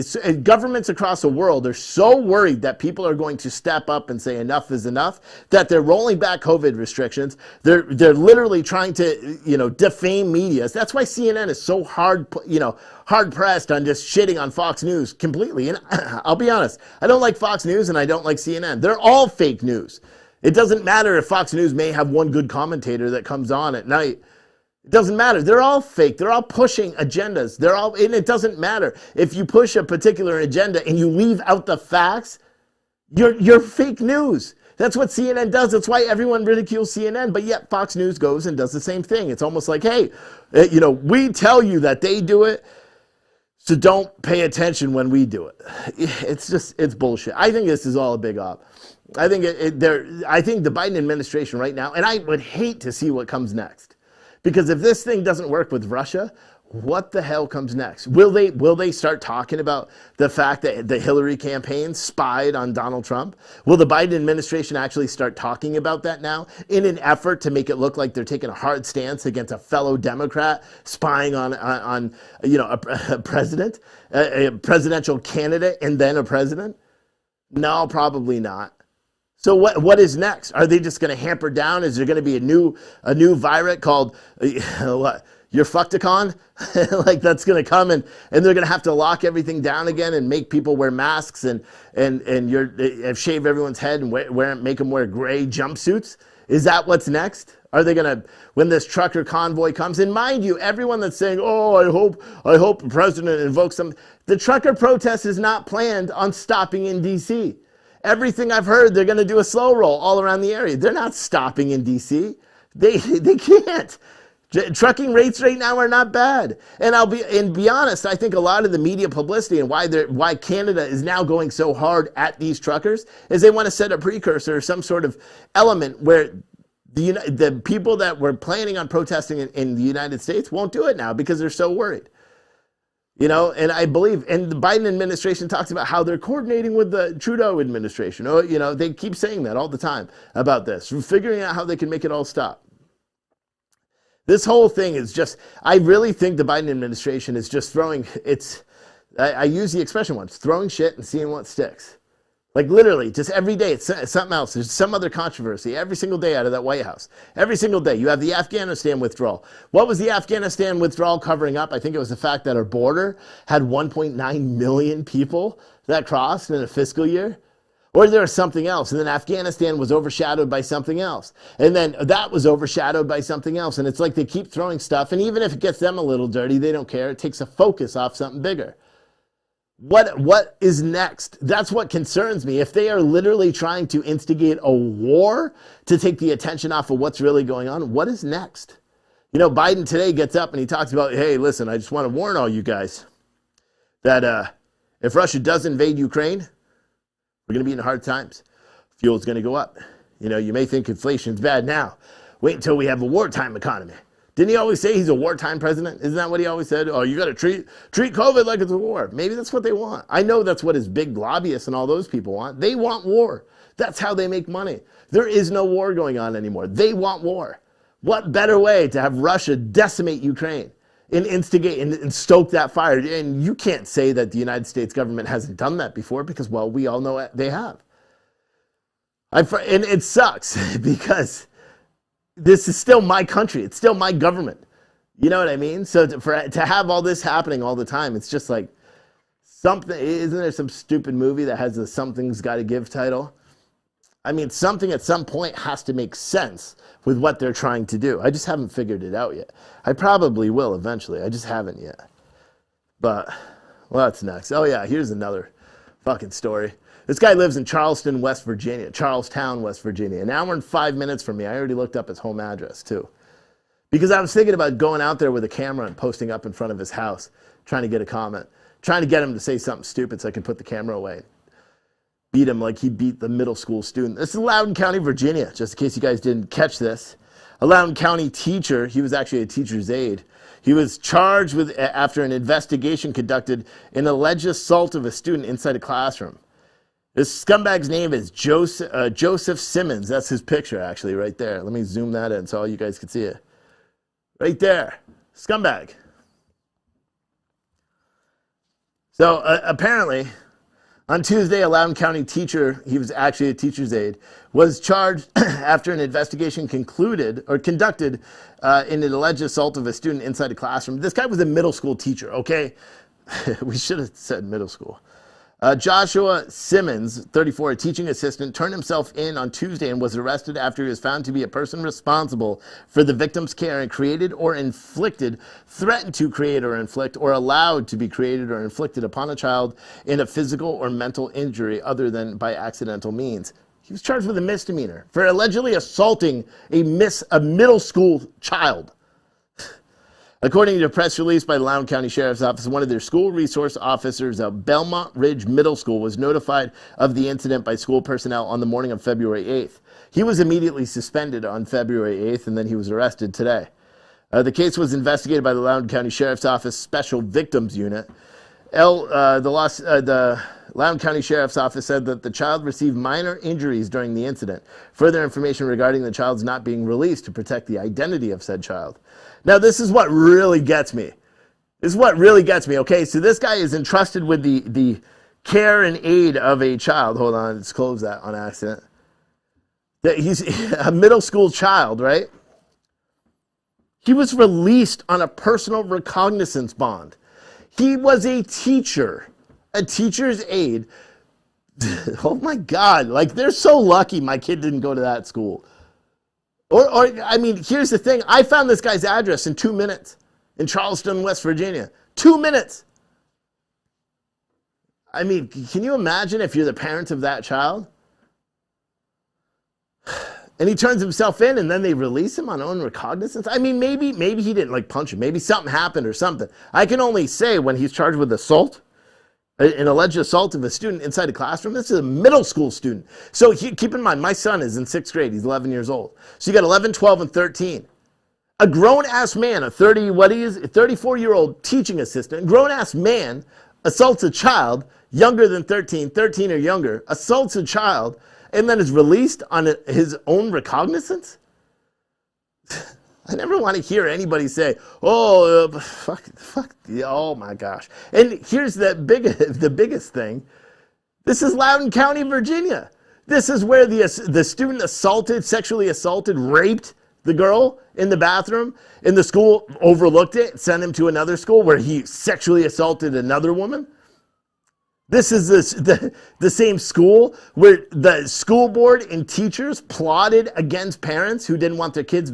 governments across the world are so worried that people are going to step up and say enough is enough that they're rolling back COVID restrictions. They're literally trying to, defame media. That's why CNN is so hard pressed on just shitting on Fox News completely. And I'll be honest, I don't like Fox News and I don't like CNN. They're all fake news. It doesn't matter if Fox News may have one good commentator that comes on at night. It doesn't matter. They're all fake. They're all pushing agendas. And it doesn't matter. If you push a particular agenda and you leave out the facts, you're fake news. That's what CNN does. That's why everyone ridicules CNN, but yet Fox News goes and does the same thing. It's almost like, hey, we tell you that they do it, so don't pay attention when we do it. It's bullshit. I think this is all a big op. I think I think the Biden administration right now, and I would hate to see what comes next, because if this thing doesn't work with Russia, what the hell comes next? Will they start talking about the fact that the Hillary campaign spied on Donald Trump? Will the Biden administration actually start talking about that now in an effort to make it look like they're taking a hard stance against a fellow Democrat spying on a president, a presidential candidate, and then a president? No, probably not. So what is next? Are they just going to hamper down? Is there going to be a new virus called what? Your Fucticon? Like that's going to come and they're going to have to lock everything down again and make people wear masks and shave everyone's head and make them wear gray jumpsuits? Is that what's next? Are they going to, when this trucker convoy comes, and mind you, everyone that's saying, oh, I hope the president invokes them, the trucker protest is not planned on stopping in D.C. Everything I've heard, they're going to do a slow roll all around the area. They're not stopping in D.C. They can't. Trucking rates right now are not bad. And be honest, I think a lot of the media publicity and why Canada is now going so hard at these truckers is they want to set a precursor or some sort of element where the people that were planning on protesting in the United States won't do it now because they're so worried. And I believe, and the Biden administration talks about how they're coordinating with the Trudeau administration. They keep saying that all the time about this, figuring out how they can make it all stop. This whole thing is just, I really think the Biden administration is just I use the expression once, throwing shit and seeing what sticks. Like literally, just every day, it's something else. There's some other controversy every single day out of that White House. Every single day. You have the Afghanistan withdrawal. What was the Afghanistan withdrawal covering up? I think it was the fact that our border had 1.9 million people that crossed in a fiscal year. Or there was something else. And then Afghanistan was overshadowed by something else. And then that was overshadowed by something else. And it's like they keep throwing stuff. And even if it gets them a little dirty, they don't care. It takes a focus off something bigger. What is next? That's what concerns me. If they are literally trying to instigate a war to take the attention off of what's really going on, what is next? You know, Biden today gets up and he talks about, hey, listen, I just want to warn all you guys that if Russia does invade Ukraine, we're going to be in hard times. Fuel's going to go up. You know, you may think inflation's bad now. Wait until we have a wartime economy. Didn't he always say he's a wartime president? Isn't that what he always said? Oh, you got to treat COVID like it's a war. Maybe that's what they want. I know that's what his big lobbyists and all those people want. They want war. That's how they make money. There is no war going on anymore. They want war. What better way to have Russia decimate Ukraine and instigate and stoke that fire? And you can't say that the United States government hasn't done that before because, well, we all know they have. And it sucks because this is still my country. It's still my government. You know what I mean? So to have all this happening all the time, it's just like something. Isn't there some stupid movie that has the "Something's Got to Give" title? I mean, something at some point has to make sense with what they're trying to do. I just haven't figured it out yet. I probably will eventually. I just haven't yet. But what's next? Oh yeah, here's another fucking story. This guy lives in Charleston, West Virginia. Charlestown, West Virginia. An hour and 5 minutes from me. I already looked up his home address, too. Because I was thinking about going out there with a camera and posting up in front of his house, trying to get a comment, trying to get him to say something stupid so I can put the camera away. Beat him like he beat the middle school student. This is Loudoun County, Virginia, just in case you guys didn't catch this. A Loudoun County teacher, he was actually a teacher's aide. He was charged with after an investigation conducted in alleged assault of a student inside a classroom. This scumbag's name is Joseph Simmons. That's his picture, actually, right there. Let me zoom that in so all you guys can see it. Right there. Scumbag. So apparently, on Tuesday, a Loudoun County teacher, he was actually a teacher's aide, was charged after an investigation conducted in an alleged assault of a student inside a classroom. This guy was a middle school teacher, okay? We should have said middle school. Joshua Simmons, 34, a teaching assistant, turned himself in on Tuesday and was arrested after he was found to be a person responsible for the victim's care and created or inflicted, threatened to create or inflict, or allowed to be created or inflicted upon a child in a physical or mental injury other than by accidental means. He was charged with a misdemeanor for allegedly assaulting a middle school child. According to a press release by the Loudoun County Sheriff's Office, one of their school resource officers at Belmont Ridge Middle School was notified of the incident by school personnel on the morning of February 8th. He was immediately suspended on February 8th, and then he was arrested today. The case was investigated by the Loudoun County Sheriff's Office Special Victims Unit. The Loudoun County Sheriff's Office said that the child received minor injuries during the incident. Further information regarding the child's not being released to protect the identity of said child. Now, this is what really gets me. Okay? So this guy is entrusted with the care and aid of a child. Hold on, let's close that on accident. He's a middle school child, right? He was released on a personal recognizance bond. He was a teacher, a teacher's aide. Oh my God, like they're so lucky my kid didn't go to that school. Or I mean, here's the thing. I found this guy's address in 2 minutes in Charleston, West Virginia. 2 minutes. I mean, can you imagine if you're the parent of that child? And he turns himself in and then they release him on own recognizance? I mean, maybe he didn't like punch him. Maybe something happened or something. I can only say when he's charged with assault, an alleged assault of a student inside a classroom. This is a middle school student. So keep in mind, my son is in 6th grade. He's 11 years old. So you got 11, 12, and 13. A grown-ass man, a 34-year-old teaching assistant, grown-ass man assaults a child younger than 13 or younger, assaults a child, and then is released on his own recognizance? I never want to hear anybody say, "Oh, fuck, oh my gosh." And here's the biggest thing. This is Loudoun County, Virginia. This is where the student sexually assaulted, raped the girl in the bathroom, and the school overlooked it, sent him to another school where he sexually assaulted another woman. This is the same school where the school board and teachers plotted against parents who didn't want their kids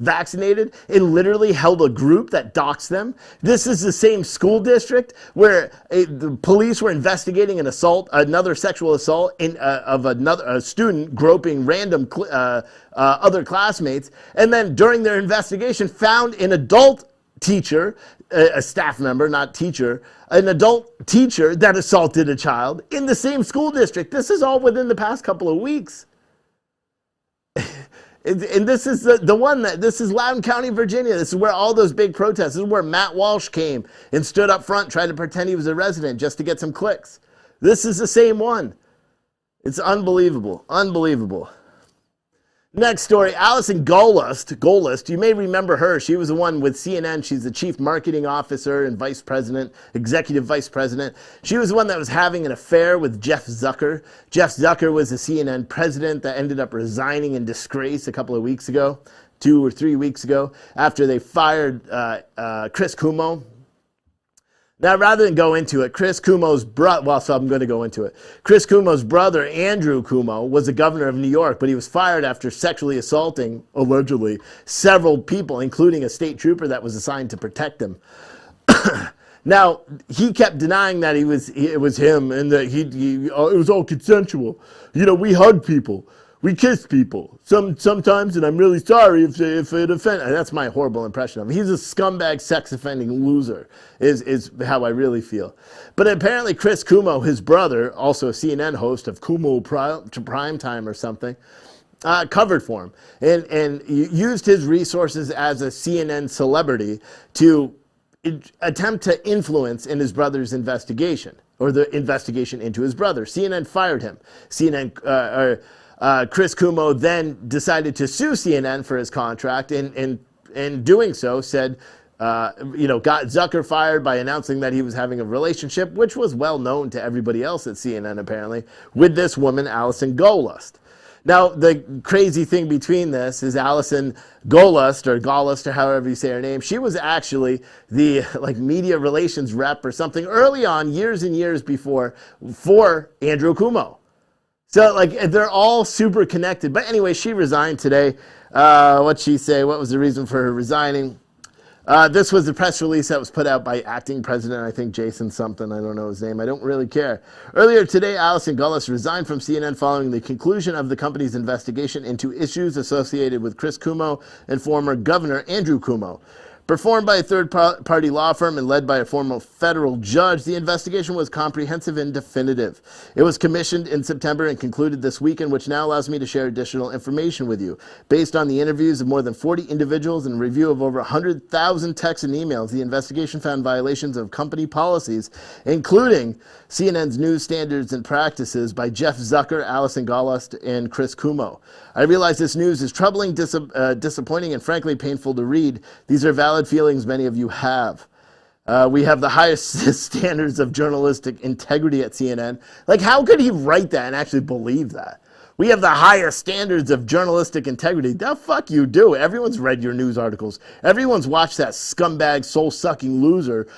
vaccinated and literally held a group that doxed them. This is the same school district where the police were investigating another sexual assault of a student groping random other classmates, and then during their investigation found an adult teacher, a staff member, not teacher, an adult teacher that assaulted a child in the same school district. This is all within the past couple of weeks. And this is this is Loudoun County, Virginia. This is where all those big protests, this is where Matt Walsh came and stood up front, tried to pretend he was a resident just to get some clicks. This is the same one. It's unbelievable, unbelievable. Next story, Allison Gollust, you may remember her. She was the one with CNN. She's the chief marketing officer and executive vice president. She was the one that was having an affair with Jeff Zucker. Jeff Zucker was the CNN president that ended up resigning in disgrace a couple of weeks ago, 2 or 3 weeks ago, after they fired Chris Cuomo. Now, rather than go into it, Chris Cuomo's brother, Andrew Cuomo, was the governor of New York, but he was fired after sexually assaulting, allegedly, several people, including a state trooper that was assigned to protect him. Now, he kept denying that it was him and that it was all consensual. You know, we hugged people. We kiss people sometimes, and I'm really sorry if it offends. That's my horrible impression of him. He's a scumbag, sex-offending loser, is how I really feel. But apparently Chris Cuomo, his brother, also a CNN host of Cuomo Primetime or something, covered for him and used his resources as a CNN celebrity to attempt to influence in his brother's investigation, or the investigation into his brother. CNN fired him. Chris Cuomo then decided to sue CNN for his contract, and in doing so said, got Zucker fired by announcing that he was having a relationship, which was well known to everybody else at CNN apparently, with this woman, Allison Gollust. Now, the crazy thing between this is Allison Gollust, or however you say her name, she was actually the media relations rep or something early on, years and years before, for Andrew Cuomo. So, they're all super connected. But anyway, she resigned today. What'd she say? What was the reason for her resigning? This was the press release that was put out by acting president, I think Jason something. I don't know his name. I don't really care. Earlier today, Allison Gollust resigned from CNN following the conclusion of the company's investigation into issues associated with Chris Cuomo and former Governor Andrew Cuomo. Performed by a third-party law firm and led by a former federal judge, the investigation was comprehensive and definitive. It was commissioned in September and concluded this weekend, which now allows me to share additional information with you. Based on the interviews of more than 40 individuals and review of over 100,000 texts and emails, the investigation found violations of company policies, including CNN's news standards and practices by Jeff Zucker, Allison Gollust, and Chris Cuomo. I realize this news is troubling, disappointing, and frankly painful to read. These are valid feelings many of you have. We have the highest standards of journalistic integrity at CNN. How could he write that and actually believe that? We have the highest standards of journalistic integrity. The fuck you do. Everyone's read your news articles. Everyone's watched that scumbag, soul-sucking loser,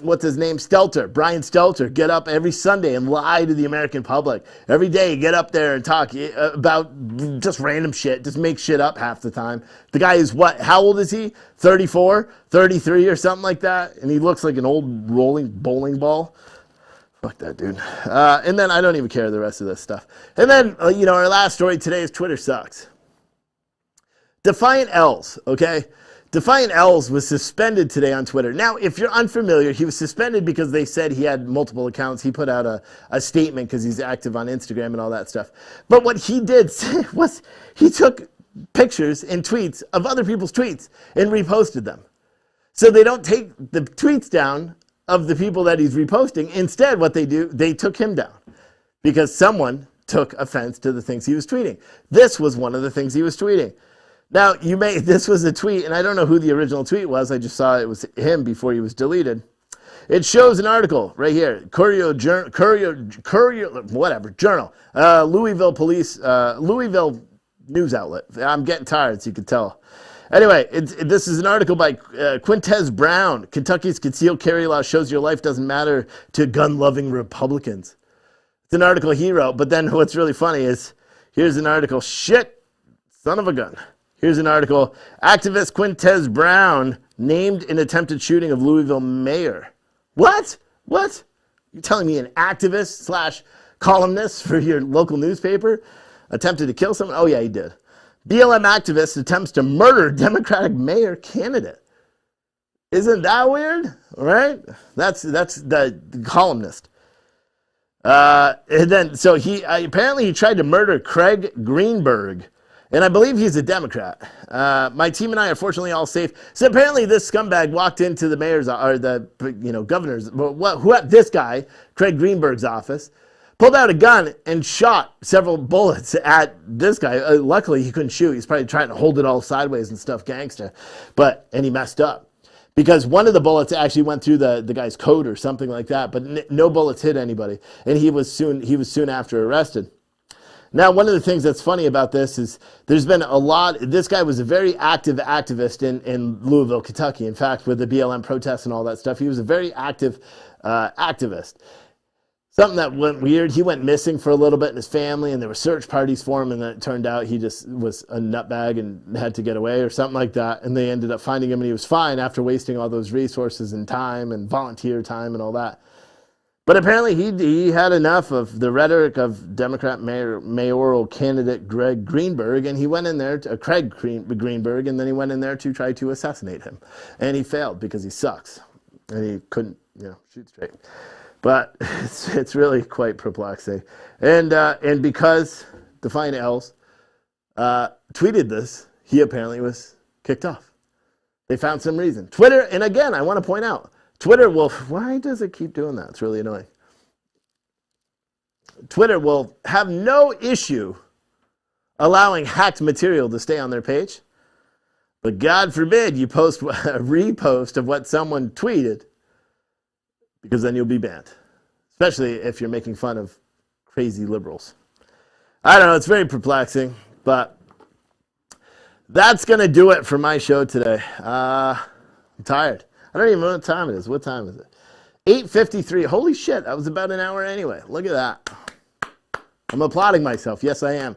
what's his name? Brian Stelter, get up every Sunday and lie to the American public. Every day, get up there and talk about just random shit, just make shit up half the time. The guy is how old is he? 34, 33 or something like that? And he looks like an old rolling bowling ball. Fuck that dude. And then I don't even care the rest of this stuff. And then, our last story today is Twitter sucks. Defiant Els, okay? Defiant Els was suspended today on Twitter. Now, if you're unfamiliar, he was suspended because they said he had multiple accounts. He put out a statement because he's active on Instagram and all that stuff. But what he did was he took pictures and tweets of other people's tweets and reposted them. So they don't take the tweets down of the people that he's reposting. Instead, what they do, they took him down because someone took offense to the things he was tweeting. This was one of the things he was tweeting. Now, this was a tweet, and I don't know who the original tweet was. I just saw it was him before he was deleted. It shows an article right here, Courier, whatever, Journal, Louisville Police, Louisville news outlet. I'm getting tired, so you can tell. Anyway, this is an article by Quintez Brown. Kentucky's concealed carry law shows your life doesn't matter to gun-loving Republicans. It's an article he wrote, but then what's really funny is, here's an article, shit, son of a gun. Here's an article, activist Quintez Brown named in attempted shooting of Louisville mayor. What? You're telling me an activist / columnist for your local newspaper attempted to kill someone? Oh yeah, he did. BLM activist attempts to murder Democratic mayor candidate. Isn't that weird? Right? That's the columnist. And then so he apparently he tried to murder Craig Greenberg. And I believe he's a Democrat. My team and I are fortunately all safe. So apparently this scumbag walked into the mayor's or the governor's, this guy, Craig Greenberg's office, pulled out a gun and shot several bullets at this guy. Luckily he couldn't shoot. He's probably trying to hold it all sideways and stuff, gangster. And he messed up because one of the bullets actually went through the guy's coat or something like that. But no bullets hit anybody, and he was soon after arrested. Now, one of the things that's funny about this is there's been this guy was a very active activist in Louisville, Kentucky. In fact, with the BLM protests and all that stuff, he was a very active activist. Something that went weird, he went missing for a little bit in his family, and there were search parties for him, and then it turned out he just was a nutbag and had to get away or something like that, and they ended up finding him, and he was fine after wasting all those resources and time and volunteer time and all that. But apparently he had enough of the rhetoric of Democrat mayoral candidate Craig Greenberg, and he went in there Greenberg, and then he went in there to try to assassinate him, and he failed because he sucks, and he couldn't shoot straight. But it's really quite perplexing, and because Defiant Elves tweeted this, he apparently was kicked off. They found some reason. Twitter, and again, I want to point out. Twitter will, why does it keep doing that? It's really annoying. Twitter will have no issue allowing hacked material to stay on their page. But God forbid you post a repost of what someone tweeted, because then you'll be banned. Especially if you're making fun of crazy liberals. I don't know, it's very perplexing, but that's going to do it for my show today. I'm tired. I don't even know what time it is. What time is it? 8:53. Holy shit, that was about an hour anyway. Look at that. I'm applauding myself. Yes, I am.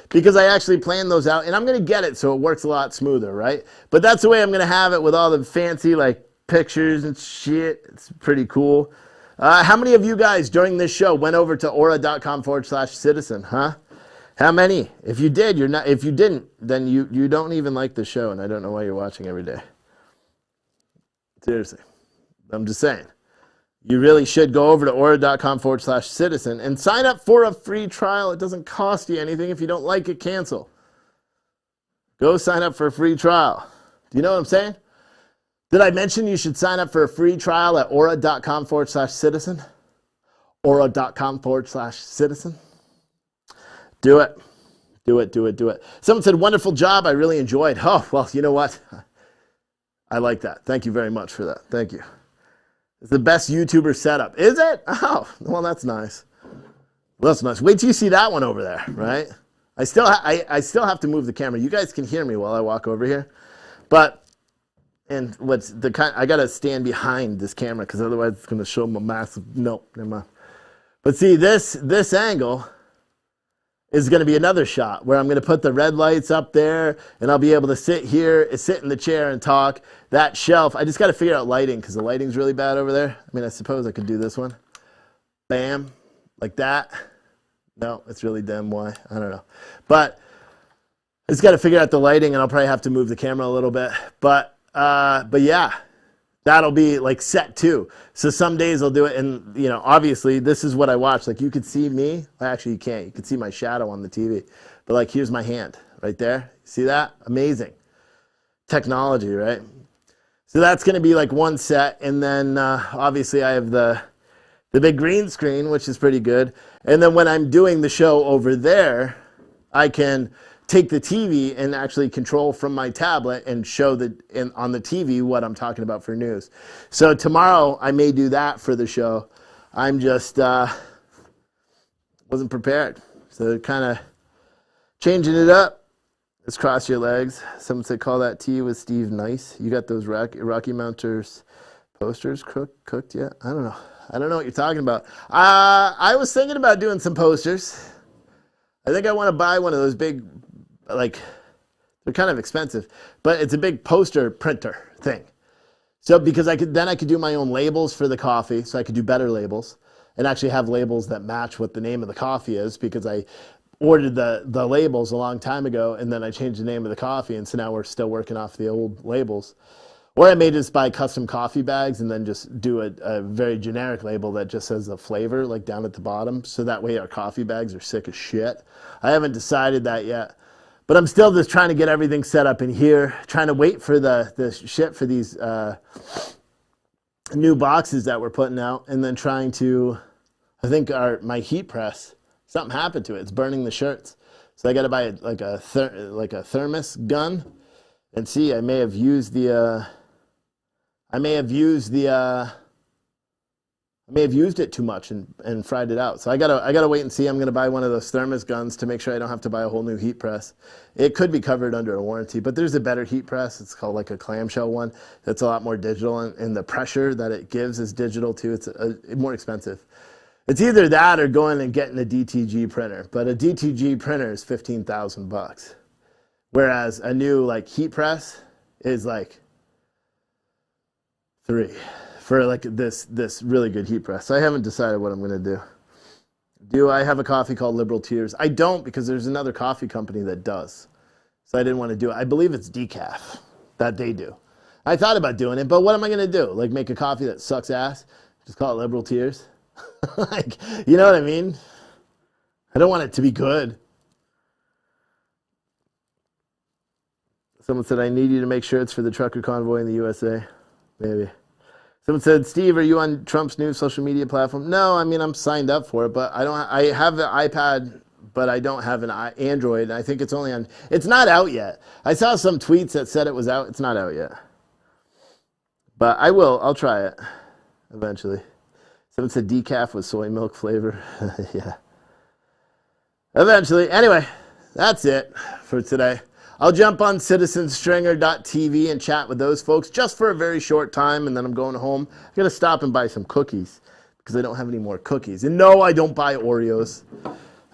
Because I actually planned those out, and I'm going to get it so it works a lot smoother, right? But that's the way I'm going to have it with all the fancy, pictures and shit. It's pretty cool. How many of you guys during this show went over to aura.com/citizen, huh? How many? If you did, you're not. If you didn't, then you don't even like the show, and I don't know why you're watching every day. Seriously. I'm just saying. You really should go over to aura.com/citizen and sign up for a free trial. It doesn't cost you anything. If you don't like it, cancel. Go sign up for a free trial. Do you know what I'm saying? Did I mention you should sign up for a free trial at aura.com/citizen? Aura.com/citizen? Do it. Do it, do it, do it. Someone said, wonderful job. I really enjoyed. Oh, well, you know what? I like that. Thank you very much for that. Thank you. It's the best YouTuber setup. Is it? Oh, well, that's nice. Well, that's nice. Wait till you see that one over there, right? I still have to move the camera. You guys can hear me while I walk over here. But, and I got to stand behind this camera because otherwise it's going to show my massive, nope, never mind. But see, this angle is going to be another shot where I'm going to put the red lights up there and I'll be able to sit in the chair and talk. That shelf, I just got to figure out lighting because the lighting's really bad over there. I mean, I suppose I could do this one. Bam, like that. No, it's really dim. Why? I don't know. But I just got to figure out the lighting and I'll probably have to move the camera a little bit. But yeah. That'll be like set 2. So some days I'll do it, and obviously this is what I watch. Like you could see me. Actually, you can't. You can see my shadow on the TV. But here's my hand right there. See that? Amazing technology, right? So that's going to be one set, and then obviously I have the big green screen, which is pretty good. And then when I'm doing the show over there, I can take the TV and actually control from my tablet and show on the TV what I'm talking about for news. So tomorrow I may do that for the show. I'm just wasn't prepared. So kind of changing it up. Let's cross your legs. Someone said call that tea with Steve Nice. You got those Rocky Mounters posters cooked yet? I don't know. I don't know what you're talking about. I was thinking about doing some posters. I think I want to buy one of those big, like, they're kind of expensive, but it's a big poster printer thing. So because I could do my own labels for the coffee, so I could do better labels and actually have labels that match what the name of the coffee is, because I ordered the labels a long time ago and then I changed the name of the coffee, and so now we're still working off the old labels. Or I may just buy custom coffee bags and then just do a very generic label that just says the flavor, like down at the bottom, so that way our coffee bags are sick as shit. I haven't decided that yet, but I'm still just trying to get everything set up in here, trying to wait for the shit for these new boxes that we're putting out, and then trying to, I think my heat press, something happened to it. It's burning the shirts. So I got to buy like a thermos gun, and see, I may have used it too much and fried it out. So I gotta wait and see. I'm gonna buy one of those thermos guns to make sure I don't have to buy a whole new heat press. It could be covered under a warranty, but there's a better heat press. It's called like a clamshell one. That's a lot more digital, and the pressure that it gives is digital too. It's more expensive. It's either that or going and getting a DTG printer. But a DTG printer is $15,000, whereas a new like heat press is like $3,000 for like this really good heat press. So I haven't decided what I'm going to do. Do I have a coffee called Liberal Tears? I don't, because there's another coffee company that does. So I didn't want to do it. I believe it's decaf that they do. I thought about doing it, but what am I going to do? Like make a coffee that sucks ass? Just call it Liberal Tears? Like, you know what I mean? I don't want it to be good. Someone said, I need you to make shirts for the trucker convoy in the USA. Maybe. Someone said, Steve, are you on Trump's new social media platform? No, I mean, I'm signed up for it, but I have the iPad, but I don't have an Android. I think it's only on, it's not out yet. I saw some tweets that said it was out. It's not out yet. But I'll try it eventually. Someone said decaf with soy milk flavor. Yeah. Eventually. Anyway, that's it for today. I'll jump on citizenstringer.tv and chat with those folks just for a very short time, and then I'm going home. I'm going to stop and buy some cookies because I don't have any more cookies. And no, I don't buy Oreos.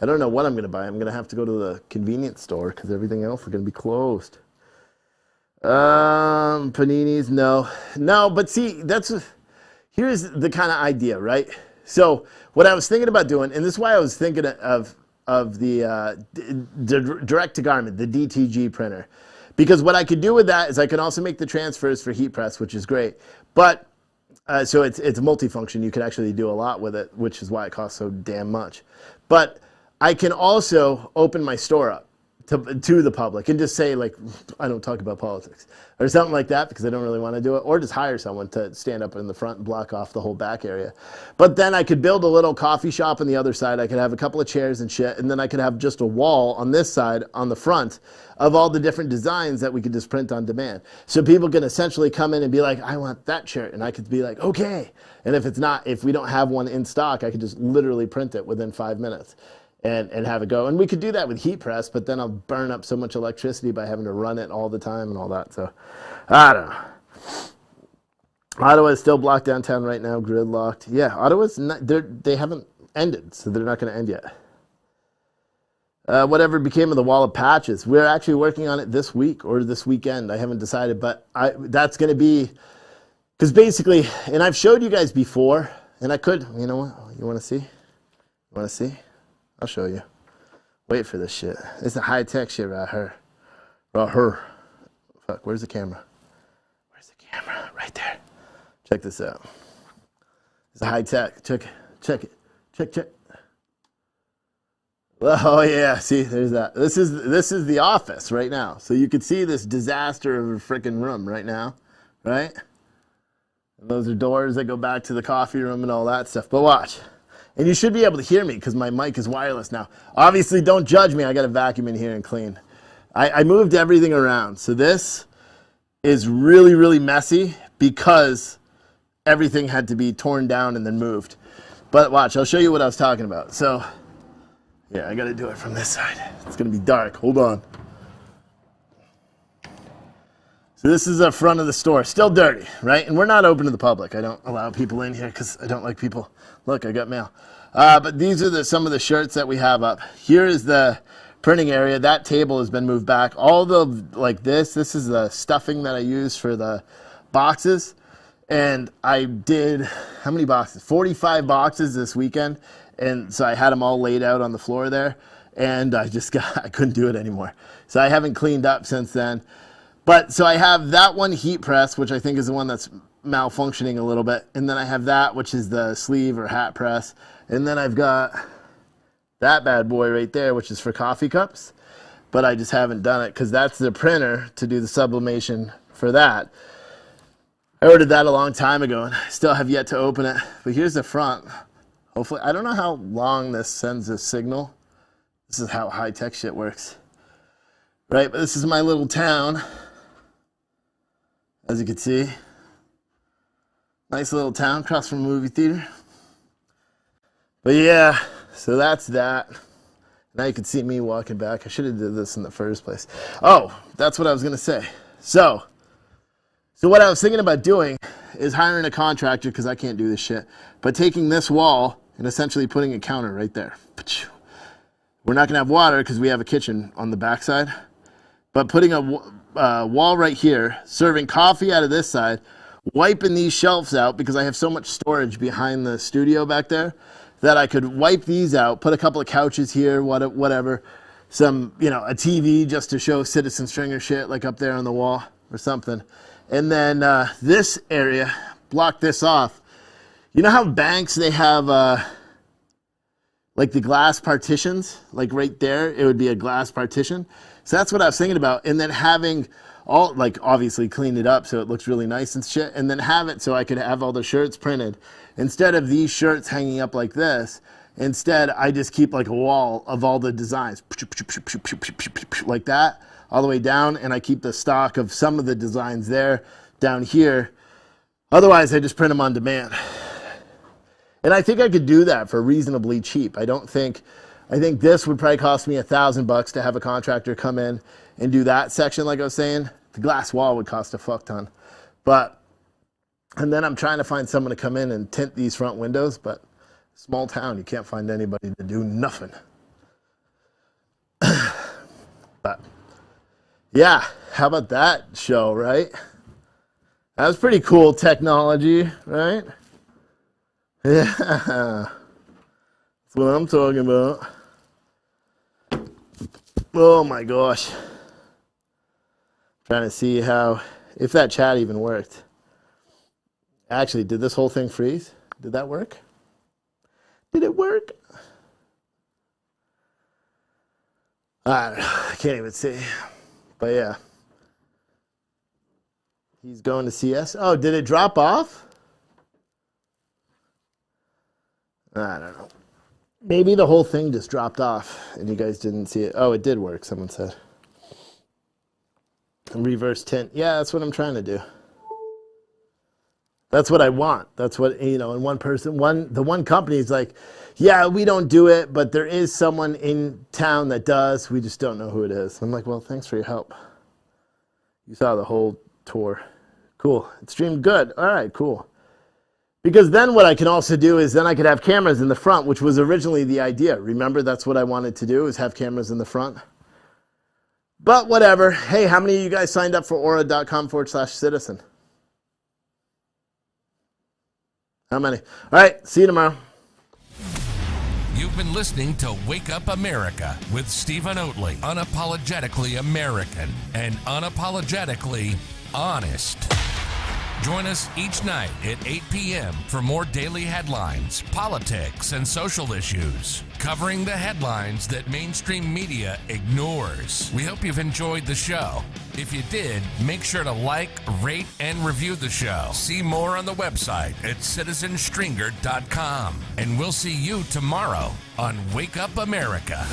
I don't know what I'm going to buy. I'm going to have to go to the convenience store because everything else is going to be closed. Paninis, no. No, but see, here's the kind of idea, right? So what I was thinking about doing, and this is why I was thinking of the direct to garment, the DTG printer, because what I could do with that is I can also make the transfers for heat press, which is great. But so it's multifunction. You can actually do a lot with it, which is why it costs so damn much. But I can also open my store up to the public and just say, like, I don't talk about politics or something like that, because I don't really want to do it, or just hire someone to stand up in the front and block off the whole back area. But then I could build a little coffee shop on the other side. I could have a couple of chairs and shit, and then I could have just a wall on this side on the front of all the different designs that we could just print on demand. So people can essentially come in and be like, I want that shirt, and I could be like, okay. And if we don't have one in stock, I could just literally print it within 5 minutes. And have it go. And we could do that with heat press, but then I'll burn up so much electricity by having to run it all the time and all that. So, I don't know. Ottawa is still blocked downtown right now, gridlocked. Yeah, Ottawa's not, they haven't ended, so they're not going to end yet. Whatever became of the wall of patches? We're actually working on it this week or this weekend. I haven't decided, but that's going to be, because basically, and I've showed you guys before, and I could, you know what, you want to see? You want to see? I'll show you. Wait for this shit. It's a high-tech shit right here. Fuck, where's the camera? Where's the camera? Right there. Check this out. It's a high-tech. Check it. Check. Oh, yeah. See, there's that. This is the office right now. So you can see this disaster of a freaking room right now, right? And those are doors that go back to the coffee room and all that stuff. But watch. And you should be able to hear me because my mic is wireless now. Obviously, don't judge me. I got a vacuum in here and clean. I moved everything around. So this is really, really messy because everything had to be torn down and then moved. But watch, I'll show you what I was talking about. So, yeah, I got to do it from this side. It's going to be dark. Hold on. So this is the front of the store. Still dirty, right? And we're not open to the public. I don't allow people in here because I don't like people. Look, I got mail. But these are some of the shirts that we have up. Here is the printing area. That table has been moved back. All the, like this is the stuffing that I use for the boxes. And I did, how many boxes? 45 boxes this weekend. And so I had them all laid out on the floor there. And I couldn't do it anymore. So I haven't cleaned up since then. But so I have that one heat press, which I think is the one that's malfunctioning a little bit. And then I have that, which is the sleeve or hat press. And then I've got that bad boy right there, which is for coffee cups, but I just haven't done it because that's the printer to do the sublimation for that. I ordered that a long time ago and I still have yet to open it, but here's the front. Hopefully, I don't know how long this sends a signal. This is how high-tech shit works, right? But this is my little town, as you can see. Nice little town across from a movie theater. But yeah, so that's that. Now you can see me walking back. I should have did this in the first place. Oh, that's what I was going to say. So what I was thinking about doing is hiring a contractor, because I can't do this shit, but taking this wall and essentially putting a counter right there. We're not going to have water because we have a kitchen on the backside, but putting a wall right here, serving coffee out of this side, wiping these shelves out because I have so much storage behind the studio back there that I could wipe these out, put a couple of couches here, whatever, some, a TV just to show Citizen Stringer shit like up there on the wall or something. And then this area, block this off. You know how banks, they have like the glass partitions, like right there, it would be a glass partition. So that's what I was thinking about. And then having all, like, obviously clean it up so it looks really nice and shit, and then have it so I could have all the shirts printed. Instead of these shirts hanging up like this, instead I just keep like a wall of all the designs, like that, all the way down, and I keep the stock of some of the designs there down here. Otherwise, I just print them on demand. And I think I could do that for reasonably cheap. I think this would probably cost me $1,000 to have a contractor come in and do that section, like I was saying. The glass wall would cost a fuck ton. And then I'm trying to find someone to come in and tint these front windows, but small town, you can't find anybody to do nothing. But yeah, how about that show, right? That was pretty cool technology, right? Yeah, that's what I'm talking about. Oh my gosh. Trying to see if that chat even worked. Actually, did this whole thing freeze? Did that work? Did it work? I don't know. I can't even see. But yeah. He's going to CS. Oh, did it drop off? I don't know. Maybe the whole thing just dropped off and you guys didn't see it. Oh, it did work, someone said. Reverse tint. Yeah, that's what I'm trying to do. That's what I want. That's what, and the one company is like, yeah, we don't do it, but there is someone in town that does. We just don't know who it is. I'm like, well, thanks for your help. You saw the whole tour. Cool. It streamed good. All right, cool. Because then what I can also do is then I could have cameras in the front, which was originally the idea. Remember, that's what I wanted to do, is have cameras in the front. But whatever. Hey, how many of you guys signed up for aura.com/citizen? How many? All right, see you tomorrow. You've been listening to Wake Up America with Stephen Oatley. Unapologetically American and unapologetically honest. Join us each night at 8 p.m. for more daily headlines, politics, and social issues, covering the headlines that mainstream media ignores. We hope you've enjoyed the show. If you did, make sure to like, rate, and review the show. See more on the website at citizenstringer.com. And we'll see you tomorrow on Wake Up America.